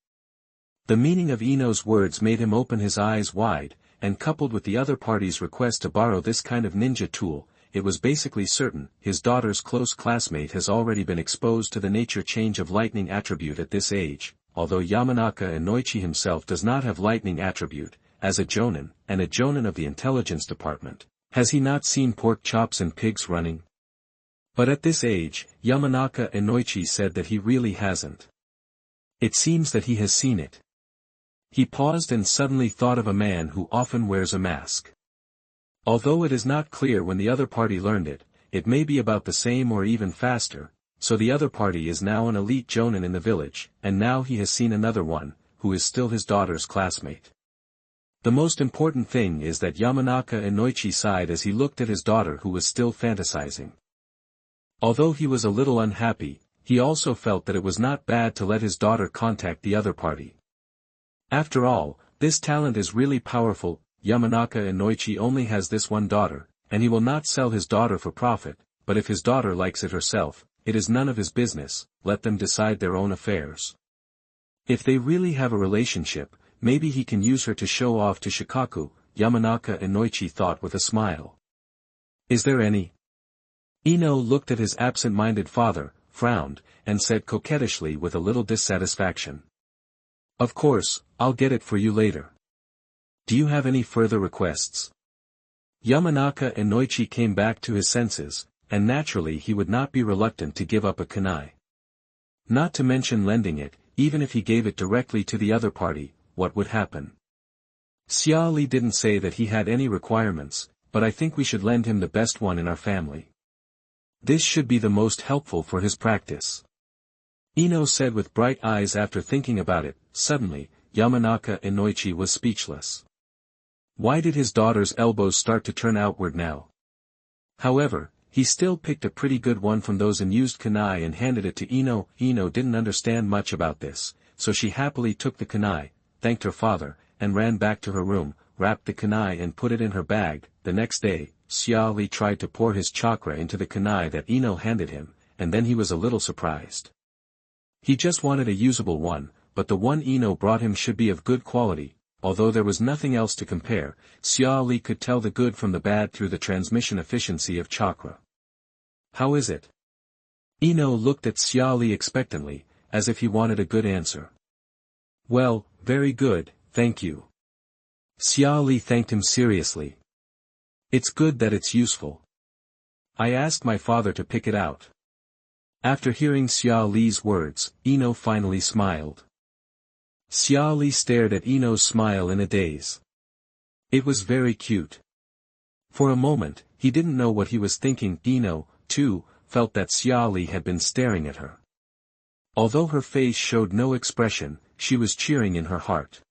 The meaning of Ino's words made him open his eyes wide, and coupled with the other party's request to borrow this kind of ninja tool, it was basically certain his daughter's close classmate has already been exposed to the nature change of lightning attribute at this age. Although Yamanaka Inoichi himself does not have lightning attribute, as a jonin, and a jonin of the intelligence department, has he not seen pork chops and pigs running? But at this age, Yamanaka Inoichi said that he really hasn't. It seems that he has seen it. He paused and suddenly thought of a man who often wears a mask. Although it is not clear when the other party learned it, it may be about the same or even faster, so the other party is now an elite jonin in the village, and now he has seen another one, who is still his daughter's classmate. The most important thing is that Yamanaka Inoichi sighed as he looked at his daughter who was still fantasizing. Although he was a little unhappy, he also felt that it was not bad to let his daughter contact the other party. After all, this talent is really powerful. Yamanaka Inoichi only has this one daughter, and he will not sell his daughter for profit, but if his daughter likes it herself, it is none of his business, let them decide their own affairs. If they really have a relationship, maybe he can use her to show off to Shikaku, Yamanaka Inoichi thought with a smile. Is there any? Ino looked at his absent-minded father, frowned, and said coquettishly with a little dissatisfaction. Of course, I'll get it for you later. Do you have any further requests? Yamanaka Inoichi came back to his senses, and naturally he would not be reluctant to give up a kunai. Not to mention lending it, even if he gave it directly to the other party, what would happen? Xia Li didn't say that he had any requirements, but I think we should lend him the best one in our family. This should be the most helpful for his practice. Ino said with bright eyes after thinking about it. Suddenly, Yamanaka Inoichi was speechless. Why did his daughter's elbows start to turn outward now? However, he still picked a pretty good one from those unused kunai and handed it to Ino. Ino didn't understand much about this, so she happily took the kunai, thanked her father, and ran back to her room, wrapped the kunai and put it in her bag. The next day, Xia Li tried to pour his chakra into the kunai that Ino handed him, and then he was a little surprised. He just wanted a usable one, but the one Ino brought him should be of good quality. Although there was nothing else to compare, Xia Li could tell the good from the bad through the transmission efficiency of chakra. How is it? Ino looked at Xia Li expectantly, as if he wanted a good answer. Well, very good, thank you. Xia Li thanked him seriously. It's good that it's useful. I asked my father to pick it out. After hearing Xia Li's words, Ino finally smiled. Xia Li stared at Ino's smile in a daze. It was very cute. For a moment, he didn't know what he was thinking. Ino, too, felt that Xia Li had been staring at her. Although her face showed no expression, she was cheering in her heart.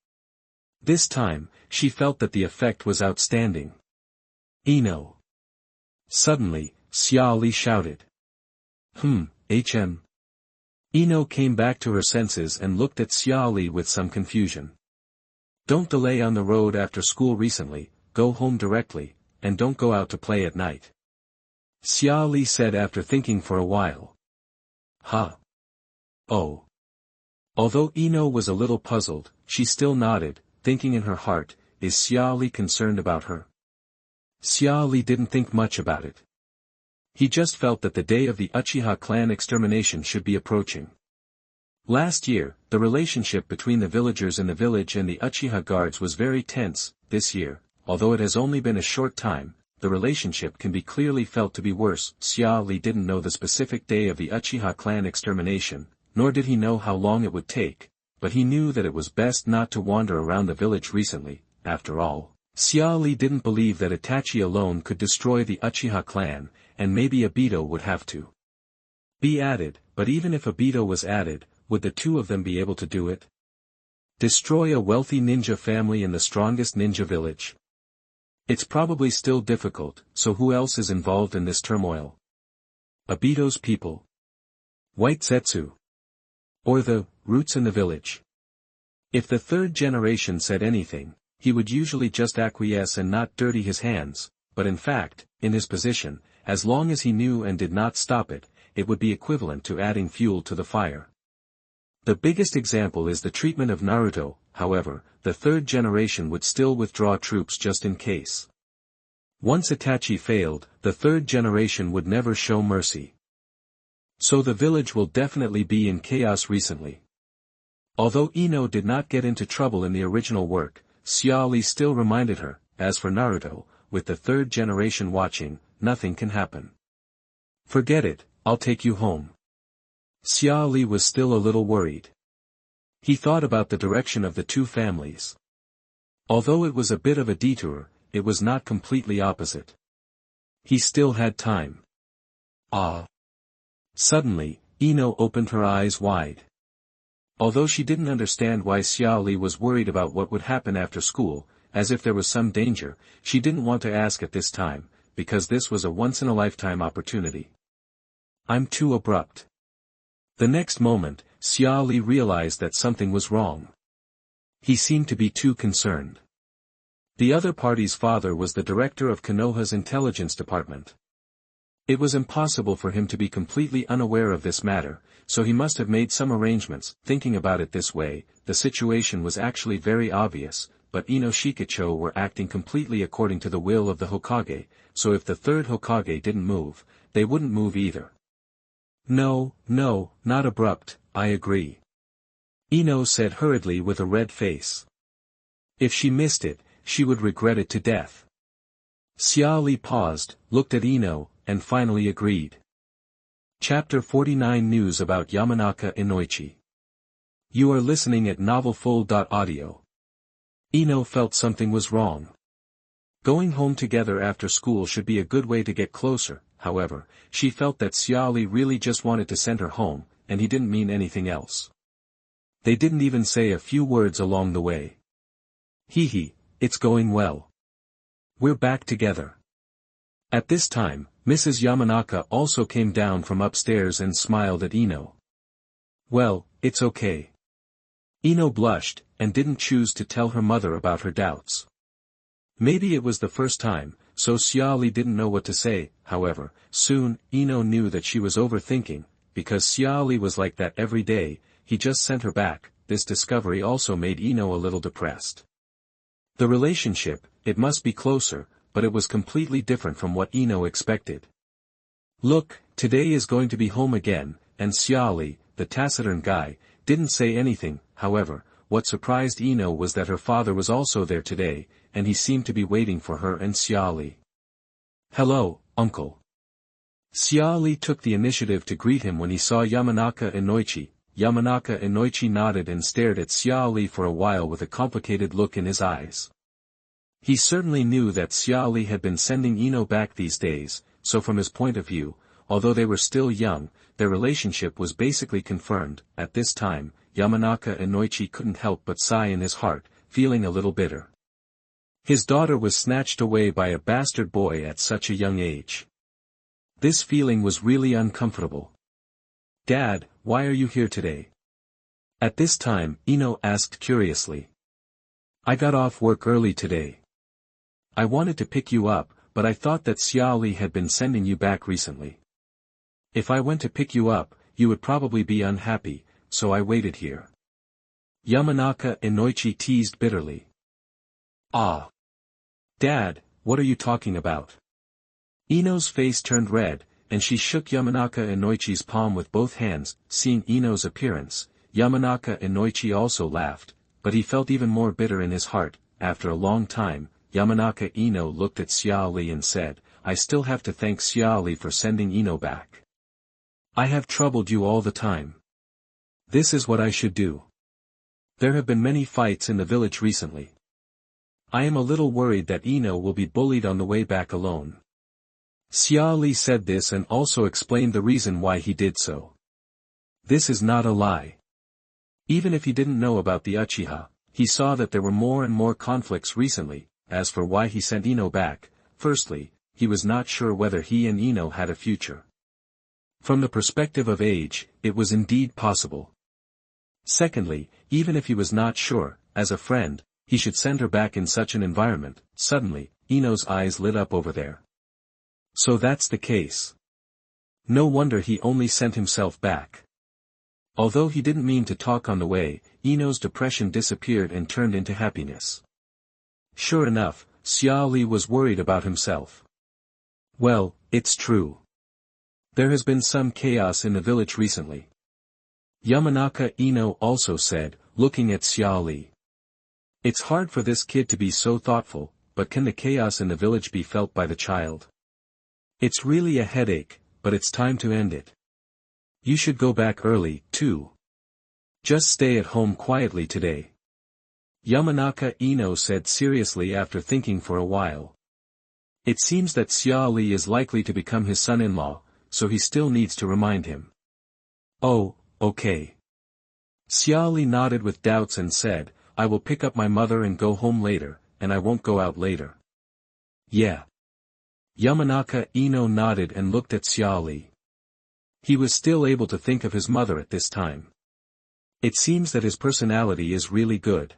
This time, she felt that the effect was outstanding. Ino. Suddenly, Xia Li shouted. HM. Ino came back to her senses and looked at Xia Li with some confusion. Don't delay on the road after school recently, go home directly, and don't go out to play at night. Xia Li said after thinking for a while. Huh. Oh. Although Ino was a little puzzled, she still nodded, thinking in her heart, is Xia Li concerned about her? Xia Li didn't think much about it. He just felt that the day of the Uchiha clan extermination should be approaching. Last year, the relationship between the villagers in the village and the Uchiha guards was very tense. This year, although it has only been a short time, the relationship can be clearly felt to be worse. Xia Li didn't know the specific day of the Uchiha clan extermination, nor did he know how long it would take, but he knew that it was best not to wander around the village recently. After all, Xia Li didn't believe that Itachi alone could destroy the Uchiha clan, and maybe Obito would have to be added, but even if Obito was added, would the two of them be able to do it? Destroy a wealthy ninja family in the strongest ninja village? It's probably still difficult, so who else is involved in this turmoil? Obito's people? White Zetsu? Or the roots in the village? If the third generation said anything, he would usually just acquiesce and not dirty his hands, but in fact, in his position, as long as he knew and did not stop it, it would be equivalent to adding fuel to the fire. The biggest example is the treatment of Naruto. However, the third generation would still withdraw troops just in case. Once Itachi failed, the third generation would never show mercy. So the village will definitely be in chaos recently. Although Ino did not get into trouble in the original work, Xia Li still reminded her, as for Naruto, with the third generation watching, nothing can happen. Forget it, I'll take you home. Xia Li was still a little worried. He thought about the direction of the two families. Although it was a bit of a detour, it was not completely opposite. He still had time. Ah. Suddenly, Ino opened her eyes wide. Although she didn't understand why Xia Li was worried about what would happen after school, as if there was some danger, she didn't want to ask at this time, because this was a once-in-a-lifetime opportunity. I'm too abrupt. The next moment, Xia Li realized that something was wrong. He seemed to be too concerned. The other party's father was the director of Konoha's intelligence department. It was impossible for him to be completely unaware of this matter, so he must have made some arrangements. Thinking about it this way, the situation was actually very obvious, but Ino Shikacho were acting completely according to the will of the Hokage, so if the third Hokage didn't move, they wouldn't move either. No, not abrupt, I agree. Ino said hurriedly with a red face. If she missed it, she would regret it to death. Xia Li paused, looked at Ino, and finally agreed. Chapter 49 News about Yamanaka Inoichi. You are listening at NovelFlow.audio. Ino felt something was wrong. Going home together after school should be a good way to get closer. However, she felt that Xia Li really just wanted to send her home, and he didn't mean anything else. They didn't even say a few words along the way. Hee, it's going well. We're back together. At this time, Mrs. Yamanaka also came down from upstairs and smiled at Ino. Well, it's okay. Ino blushed, and didn't choose to tell her mother about her doubts. Maybe it was the first time, so Xia Li didn't know what to say. However, soon, Ino knew that she was overthinking, because Xia Li was like that every day. He just sent her back. This discovery also made Ino a little depressed. The relationship, it must be closer, but it was completely different from what Ino expected. Look, today is going to be home again, and Xia Li, the taciturn guy, didn't say anything. However, what surprised Ino was that her father was also there today, and he seemed to be waiting for her and Xia Li. Hello, uncle. Xia Li took the initiative to greet him when he saw Yamanaka Inoichi. Yamanaka Inoichi nodded and stared at Xia Li for a while with a complicated look in his eyes. He certainly knew that Xia Li had been sending Ino back these days, so from his point of view, although they were still young, their relationship was basically confirmed. At this time, Yamanaka Inoichi couldn't help but sigh in his heart, feeling a little bitter. His daughter was snatched away by a bastard boy at such a young age. This feeling was really uncomfortable. Dad, why are you here today? At this time, Ino asked curiously. I got off work early today. I wanted to pick you up, but I thought that Xia Li had been sending you back recently. If I went to pick you up, you would probably be unhappy, so I waited here. Yamanaka Inoichi teased bitterly. Ah! Dad, what are you talking about? Ino's face turned red, and she shook Yamanaka Inoichi's palm with both hands. Seeing Ino's appearance, Yamanaka Inoichi also laughed, but he felt even more bitter in his heart. After a long time, Yamanaka Ino looked at Xia Li and said, I still have to thank Xia Li for sending Ino back. I have troubled you all the time. This is what I should do. There have been many fights in the village recently. I am a little worried that Ino will be bullied on the way back alone. Xia Li said this and also explained the reason why he did so. This is not a lie. Even if he didn't know about the Uchiha, he saw that there were more and more conflicts recently. As for why he sent Ino back, firstly, he was not sure whether he and Ino had a future. From the perspective of age, it was indeed possible. Secondly, even if he was not sure, as a friend, he should send her back in such an environment. Suddenly, Ino's eyes lit up over there. So that's the case. No wonder he only sent himself back. Although he didn't mean to talk on the way, Ino's depression disappeared and turned into happiness. Sure enough, Xia Li was worried about himself. Well, it's true. There has been some chaos in the village recently. Yamanaka Ino also said, looking at Xia Li. It's hard for this kid to be so thoughtful, but can the chaos in the village be felt by the child? It's really a headache, but it's time to end it. You should go back early, too. Just stay at home quietly today. Yamanaka Ino said seriously after thinking for a while. It seems that Xia Li is likely to become his son-in-law, so he still needs to remind him. Oh, okay. Xia Li nodded with doubts and said, I will pick up my mother and go home later, and I won't go out later. Yeah. Yamanaka Ino nodded and looked at Xia Li. He was still able to think of his mother at this time. It seems that his personality is really good.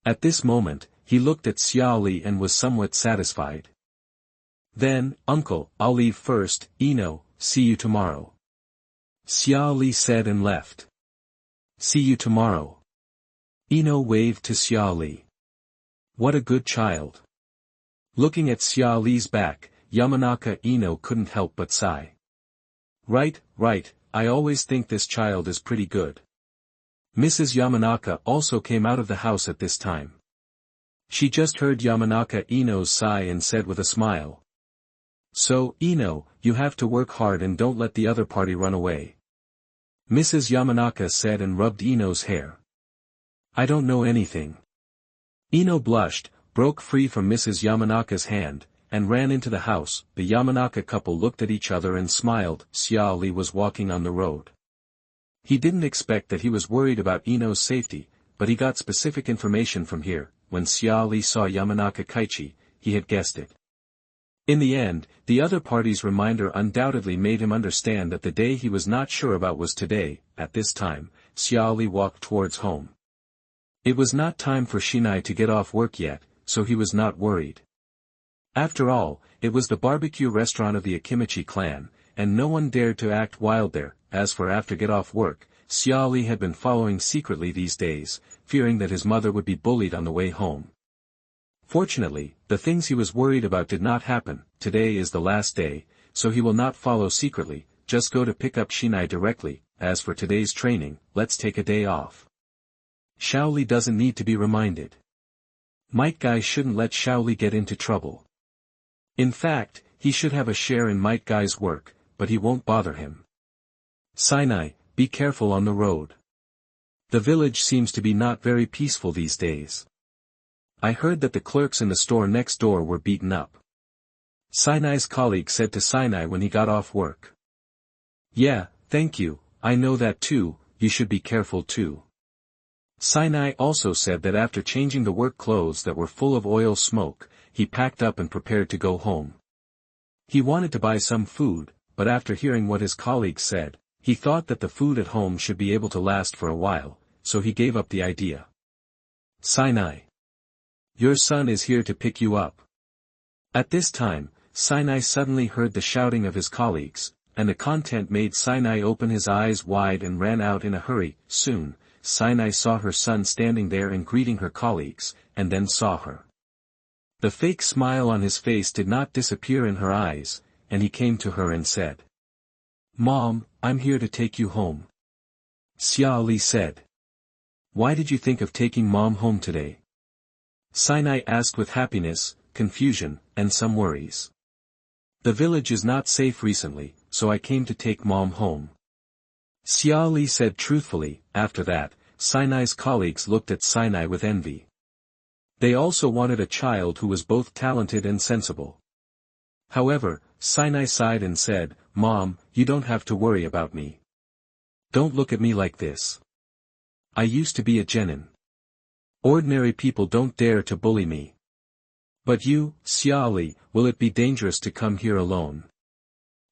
At this moment, he looked at Xia Li and was somewhat satisfied. Then, Uncle, I'll leave first. Ino, see you tomorrow. Xia Li said and left. See you tomorrow. Ino waved to Xia Li. What a good child. Looking at Xia Li's back, Yamanaka Ino couldn't help but sigh. Right, I always think this child is pretty good. Mrs. Yamanaka also came out of the house at this time. She just heard Yamanaka Ino's sigh and said with a smile. So, Ino, you have to work hard and don't let the other party run away. Mrs. Yamanaka said and rubbed Ino's hair. I don't know anything. Ino blushed, broke free from Mrs. Yamanaka's hand, and ran into the house. The Yamanaka couple looked at each other and smiled. Xia Li was walking on the road. He didn't expect that he was worried about Ino's safety, but he got specific information from here. When Xia Li saw Yamanaka Kaichi, he had guessed it. In the end, the other party's reminder undoubtedly made him understand that the day he was not sure about was today. At this time, Xia Li walked towards home. It was not time for Shinai to get off work yet, so he was not worried. After all, it was the barbecue restaurant of the Akimichi clan, and no one dared to act wild there. As for after get off work, Xia Li had been following secretly these days, fearing that his mother would be bullied on the way home. Fortunately, the things he was worried about did not happen. Today is the last day, so he will not follow secretly, just go to pick up Shinai directly. As for today's training, let's take a day off. Xiaoli doesn't need to be reminded. Might Guy shouldn't let Xiaoli get into trouble. In fact, he should have a share in Might Guy's work, but he won't bother him. Sinai, be careful on the road. The village seems to be not very peaceful these days. I heard that the clerks in the store next door were beaten up. Sinai's colleague said to Sinai when he got off work. Yeah, thank you, I know that too, you should be careful too. Sinai also said that after changing the work clothes that were full of oil smoke, he packed up and prepared to go home. He wanted to buy some food, but after hearing what his colleague said, he thought that the food at home should be able to last for a while, so he gave up the idea. Sinai. Your son is here to pick you up. At this time, Sinai suddenly heard the shouting of his colleagues, and the content made Sinai open his eyes wide and ran out in a hurry. Soon, Sinai saw her son standing there and greeting her colleagues, and then saw her. The fake smile on his face did not disappear in her eyes, and he came to her and said, Mom, I'm here to take you home. Xia Li said. Why did you think of taking Mom home today? Sinai asked with happiness, confusion, and some worries. The village is not safe recently, so I came to take Mom home. Xia Li said truthfully. After that, Sinai's colleagues looked at Sinai with envy. They also wanted a child who was both talented and sensible. However, Sinai sighed and said, Mom, you don't have to worry about me. Don't look at me like this. I used to be a genin. Ordinary people don't dare to bully me. But you, Xia Li, will it be dangerous to come here alone?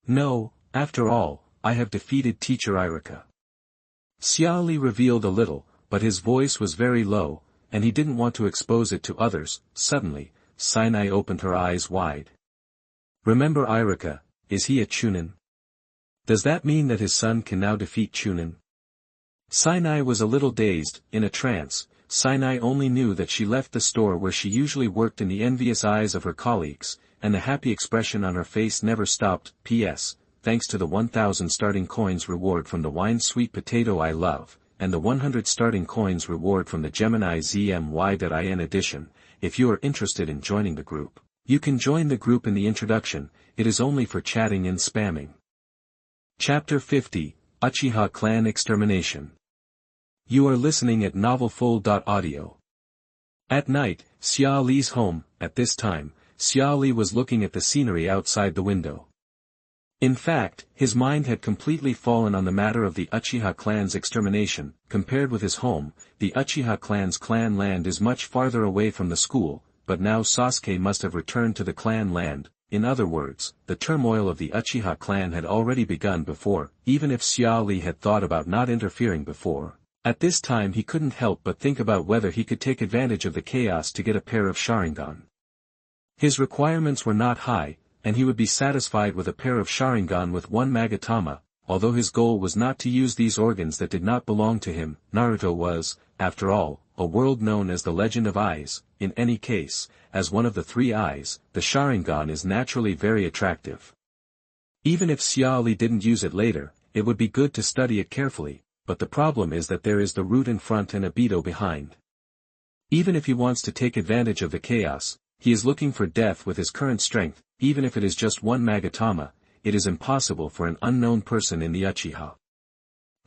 No, after all, I have defeated Teacher Irika. Xia Li revealed a little, but his voice was very low, and he didn't want to expose it to others. Suddenly, Sinai opened her eyes wide. Remember Irika, is he a Chunin? Does that mean that his son can now defeat Chunin? Sinai was a little dazed, in a trance. Sinai only knew that she left the store where she usually worked in the envious eyes of her colleagues, and the happy expression on her face never stopped. P.S. Thanks to the 1000 starting coins reward from the wine sweet potato I love, and the 100 starting coins reward from the Gemini ZMY.in edition, if you are interested in joining the group, you can join the group in the introduction. It is only for chatting and spamming. Chapter 50, Uchiha Clan Extermination. You are listening at NovelFlow.audio. At night, Xia Li's home. At this time, Xia Li was looking at the scenery outside the window. In fact, his mind had completely fallen on the matter of the Uchiha clan's extermination. Compared with his home, the Uchiha clan's clan land is much farther away from the school, but now Sasuke must have returned to the clan land. In other words, the turmoil of the Uchiha clan had already begun before, even if Xia Li had thought about not interfering before. At this time he couldn't help but think about whether he could take advantage of the chaos to get a pair of Sharingan. His requirements were not high, and he would be satisfied with a pair of Sharingan with one Magatama, although his goal was not to use these organs that did not belong to him. Naruto was, after all, a world known as the Legend of Eyes. In any case, as one of the three eyes, the Sharingan is naturally very attractive. Even if Xia Li didn't use it later, it would be good to study it carefully. But the problem is that there is the root in front and a Beto behind. Even if he wants to take advantage of the chaos, he is looking for death with his current strength. even if it is just one Magatama, it is impossible for an unknown person in the Uchiha.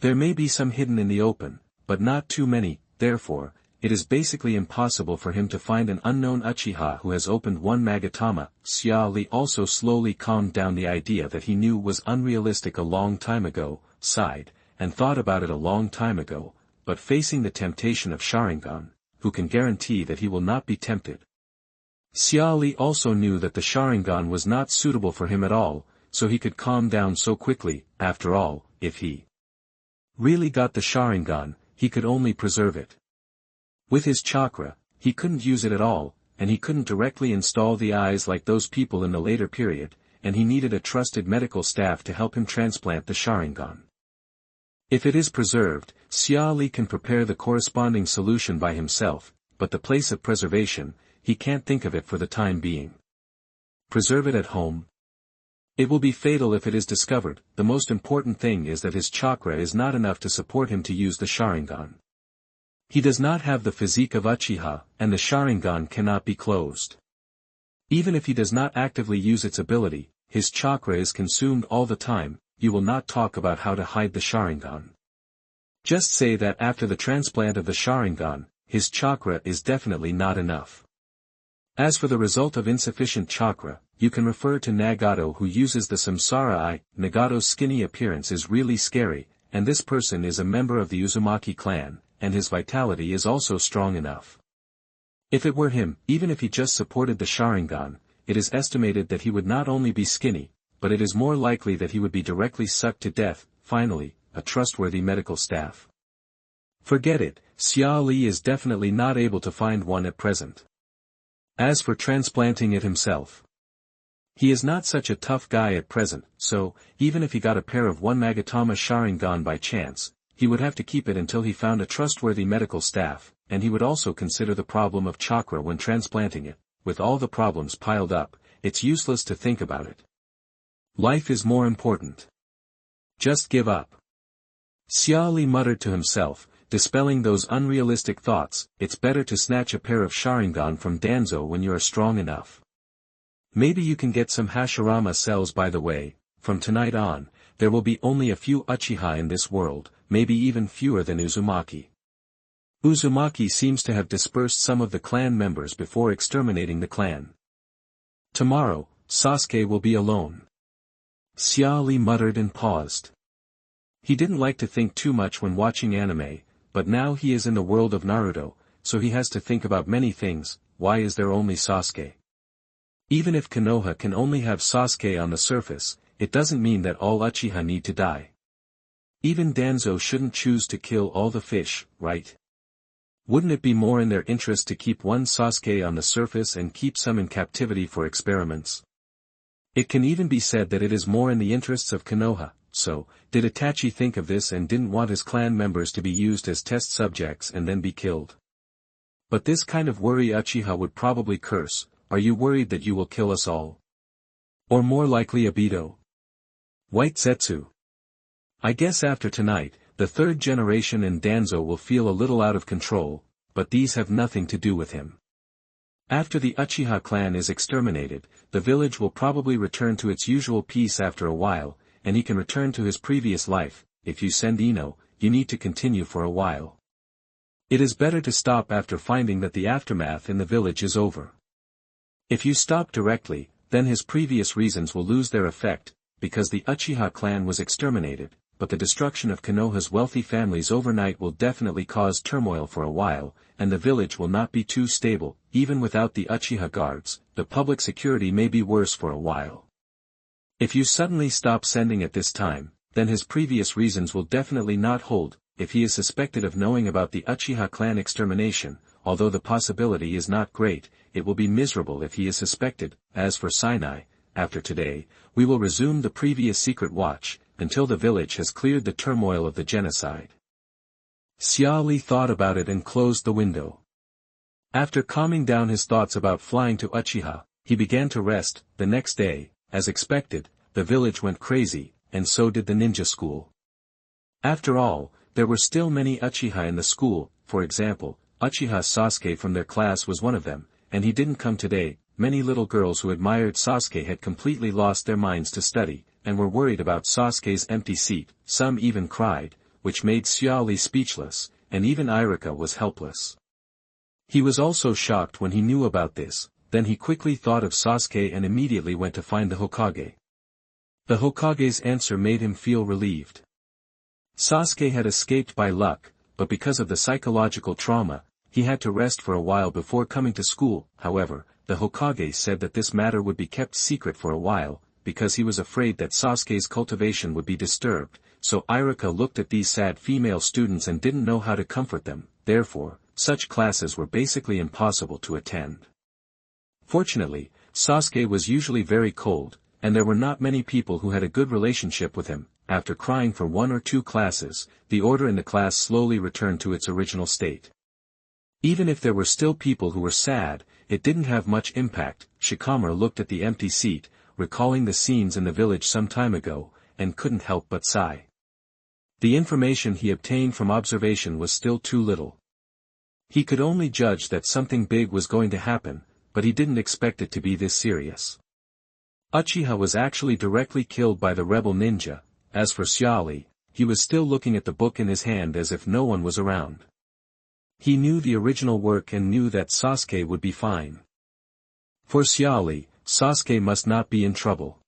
There may be some hidden in the open, but not too many, therefore, it is basically impossible for him to find an unknown Uchiha who has opened one Magatama. Xia Li also slowly calmed down the idea that he knew was unrealistic a long time ago, sighed, and thought about it a long time ago, but facing the temptation of Sharingan, who can guarantee that he will not be tempted? Xia Li also knew that the Sharingan was not suitable for him at all, so he could calm down so quickly. After all, if he really got the Sharingan, he could only preserve it. With his chakra, he couldn't use it at all, and he couldn't directly install the eyes like those people in the later period, and he needed a trusted medical staff to help him transplant the Sharingan. If it is preserved, Xia Li can prepare the corresponding solution by himself, but the place of preservation, he can't think of it for the time being. Preserve it at home? It will be fatal if it is discovered. The most important thing is that his chakra is not enough to support him to use the Sharingan. He does not have the physique of Uchiha, and the Sharingan cannot be closed. Even if he does not actively use its ability, his chakra is consumed all the time. You will not talk about how to hide the Sharingan. Just say that after the transplant of the Sharingan, his chakra is definitely not enough. As for the result of insufficient chakra, you can refer to Nagato, who uses the Samsara Eye. Nagato's skinny appearance is really scary, and this person is a member of the Uzumaki clan, and his vitality is also strong enough. If it were him, even if he just supported the Sharingan, it is estimated that he would not only be skinny, but it is more likely that he would be directly sucked to death. Finally, a trustworthy medical staff. Forget it, Xia Li is definitely not able to find one at present. As for transplanting it himself, he is not such a tough guy at present, so, even if he got a pair of one Magatama Sharingan by chance, he would have to keep it until he found a trustworthy medical staff, and he would also consider the problem of chakra when transplanting it. With all the problems piled up, it's useless to think about it. Life is more important. Just give up. Xia Li muttered to himself, dispelling those unrealistic thoughts. It's better to snatch a pair of Sharingan from Danzo when you are strong enough. Maybe you can get some Hashirama cells. By the way, from tonight on, there will be only a few Uchiha in this world, maybe even fewer than Uzumaki. Uzumaki seems to have dispersed some of the clan members before exterminating the clan. Tomorrow, Sasuke will be alone. Xia Li muttered and paused. He didn't like to think too much when watching anime, but now he is in the world of Naruto, so he has to think about many things. Why is there only Sasuke? Even if Konoha can only have Sasuke on the surface, it doesn't mean that all Uchiha need to die. Even Danzo shouldn't choose to kill all the fish, right? Wouldn't it be more in their interest to keep one Sasuke on the surface and keep some in captivity for experiments? It can even be said that it is more in the interests of Konoha. So, did Itachi think of this and didn't want his clan members to be used as test subjects and then be killed? But this kind of worry Uchiha would probably curse. Are you worried that you will kill us all? Or more likely Obito? White Zetsu. I guess after tonight, the third generation and Danzo will feel a little out of control, but these have nothing to do with him. After the Uchiha clan is exterminated, the village will probably return to its usual peace after a while, and he can return to his previous life. If you send Ino, you need to continue for a while. It is better to stop after finding that the aftermath in the village is over. If you stop directly, then his previous reasons will lose their effect, because the Uchiha clan was exterminated, but the destruction of Konoha's wealthy families overnight will definitely cause turmoil for a while, and the village will not be too stable. Even without the Uchiha guards, the public security may be worse for a while. If you suddenly stop sending at this time, then his previous reasons will definitely not hold. If he is suspected of knowing about the Uchiha clan extermination, although the possibility is not great, it will be miserable if he is suspected. As for Sinai, after today, we will resume the previous secret watch, until the village has cleared the turmoil of the genocide. Xia Li thought about it and closed the window. After calming down his thoughts about flying to Uchiha, he began to rest. The next day, as expected, the village went crazy, and so did the ninja school. After all, there were still many Uchiha in the school. For example, Uchiha Sasuke from their class was one of them, and he didn't come today. many little girls who admired Sasuke had completely lost their minds to study, and were worried about Sasuke's empty seat. Some even cried, which made Xia Li speechless, and even Iruka was helpless. He was also shocked when he knew about this, then he quickly thought of Sasuke and immediately went to find the Hokage. The Hokage's answer made him feel relieved. Sasuke had escaped by luck, but because of the psychological trauma, he had to rest for a while before coming to school. However, the Hokage said that this matter would be kept secret for a while, because he was afraid that Sasuke's cultivation would be disturbed, so Iruka looked at these sad female students and didn't know how to comfort them. Therefore, such classes were basically impossible to attend. Fortunately, Sasuke was usually very cold, and there were not many people who had a good relationship with him. After crying for 1 or 2 classes, the order in the class slowly returned to its original state. Even if there were still people who were sad, it didn't have much impact. Shikamaru looked at the empty seat, recalling the scenes in the village some time ago, and couldn't help but sigh. The information he obtained from observation was still too little. He could only judge that something big was going to happen, but he didn't expect it to be this serious. Uchiha was actually directly killed by the rebel ninja. As for Xia Li, he was still looking at the book in his hand as if no one was around. He knew the original work and knew that Sasuke would be fine. For Xia Li, Sasuke must not be in trouble.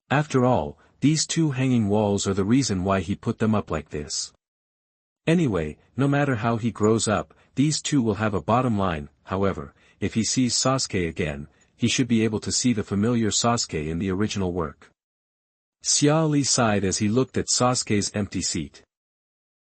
After all, these 2 hanging walls are the reason why he put them up like this. Anyway, no matter how he grows up, these 2 will have a bottom line. However, if he sees Sasuke again, he should be able to see the familiar Sasuke in the original work. Xia Li sighed as he looked at Sasuke's empty seat.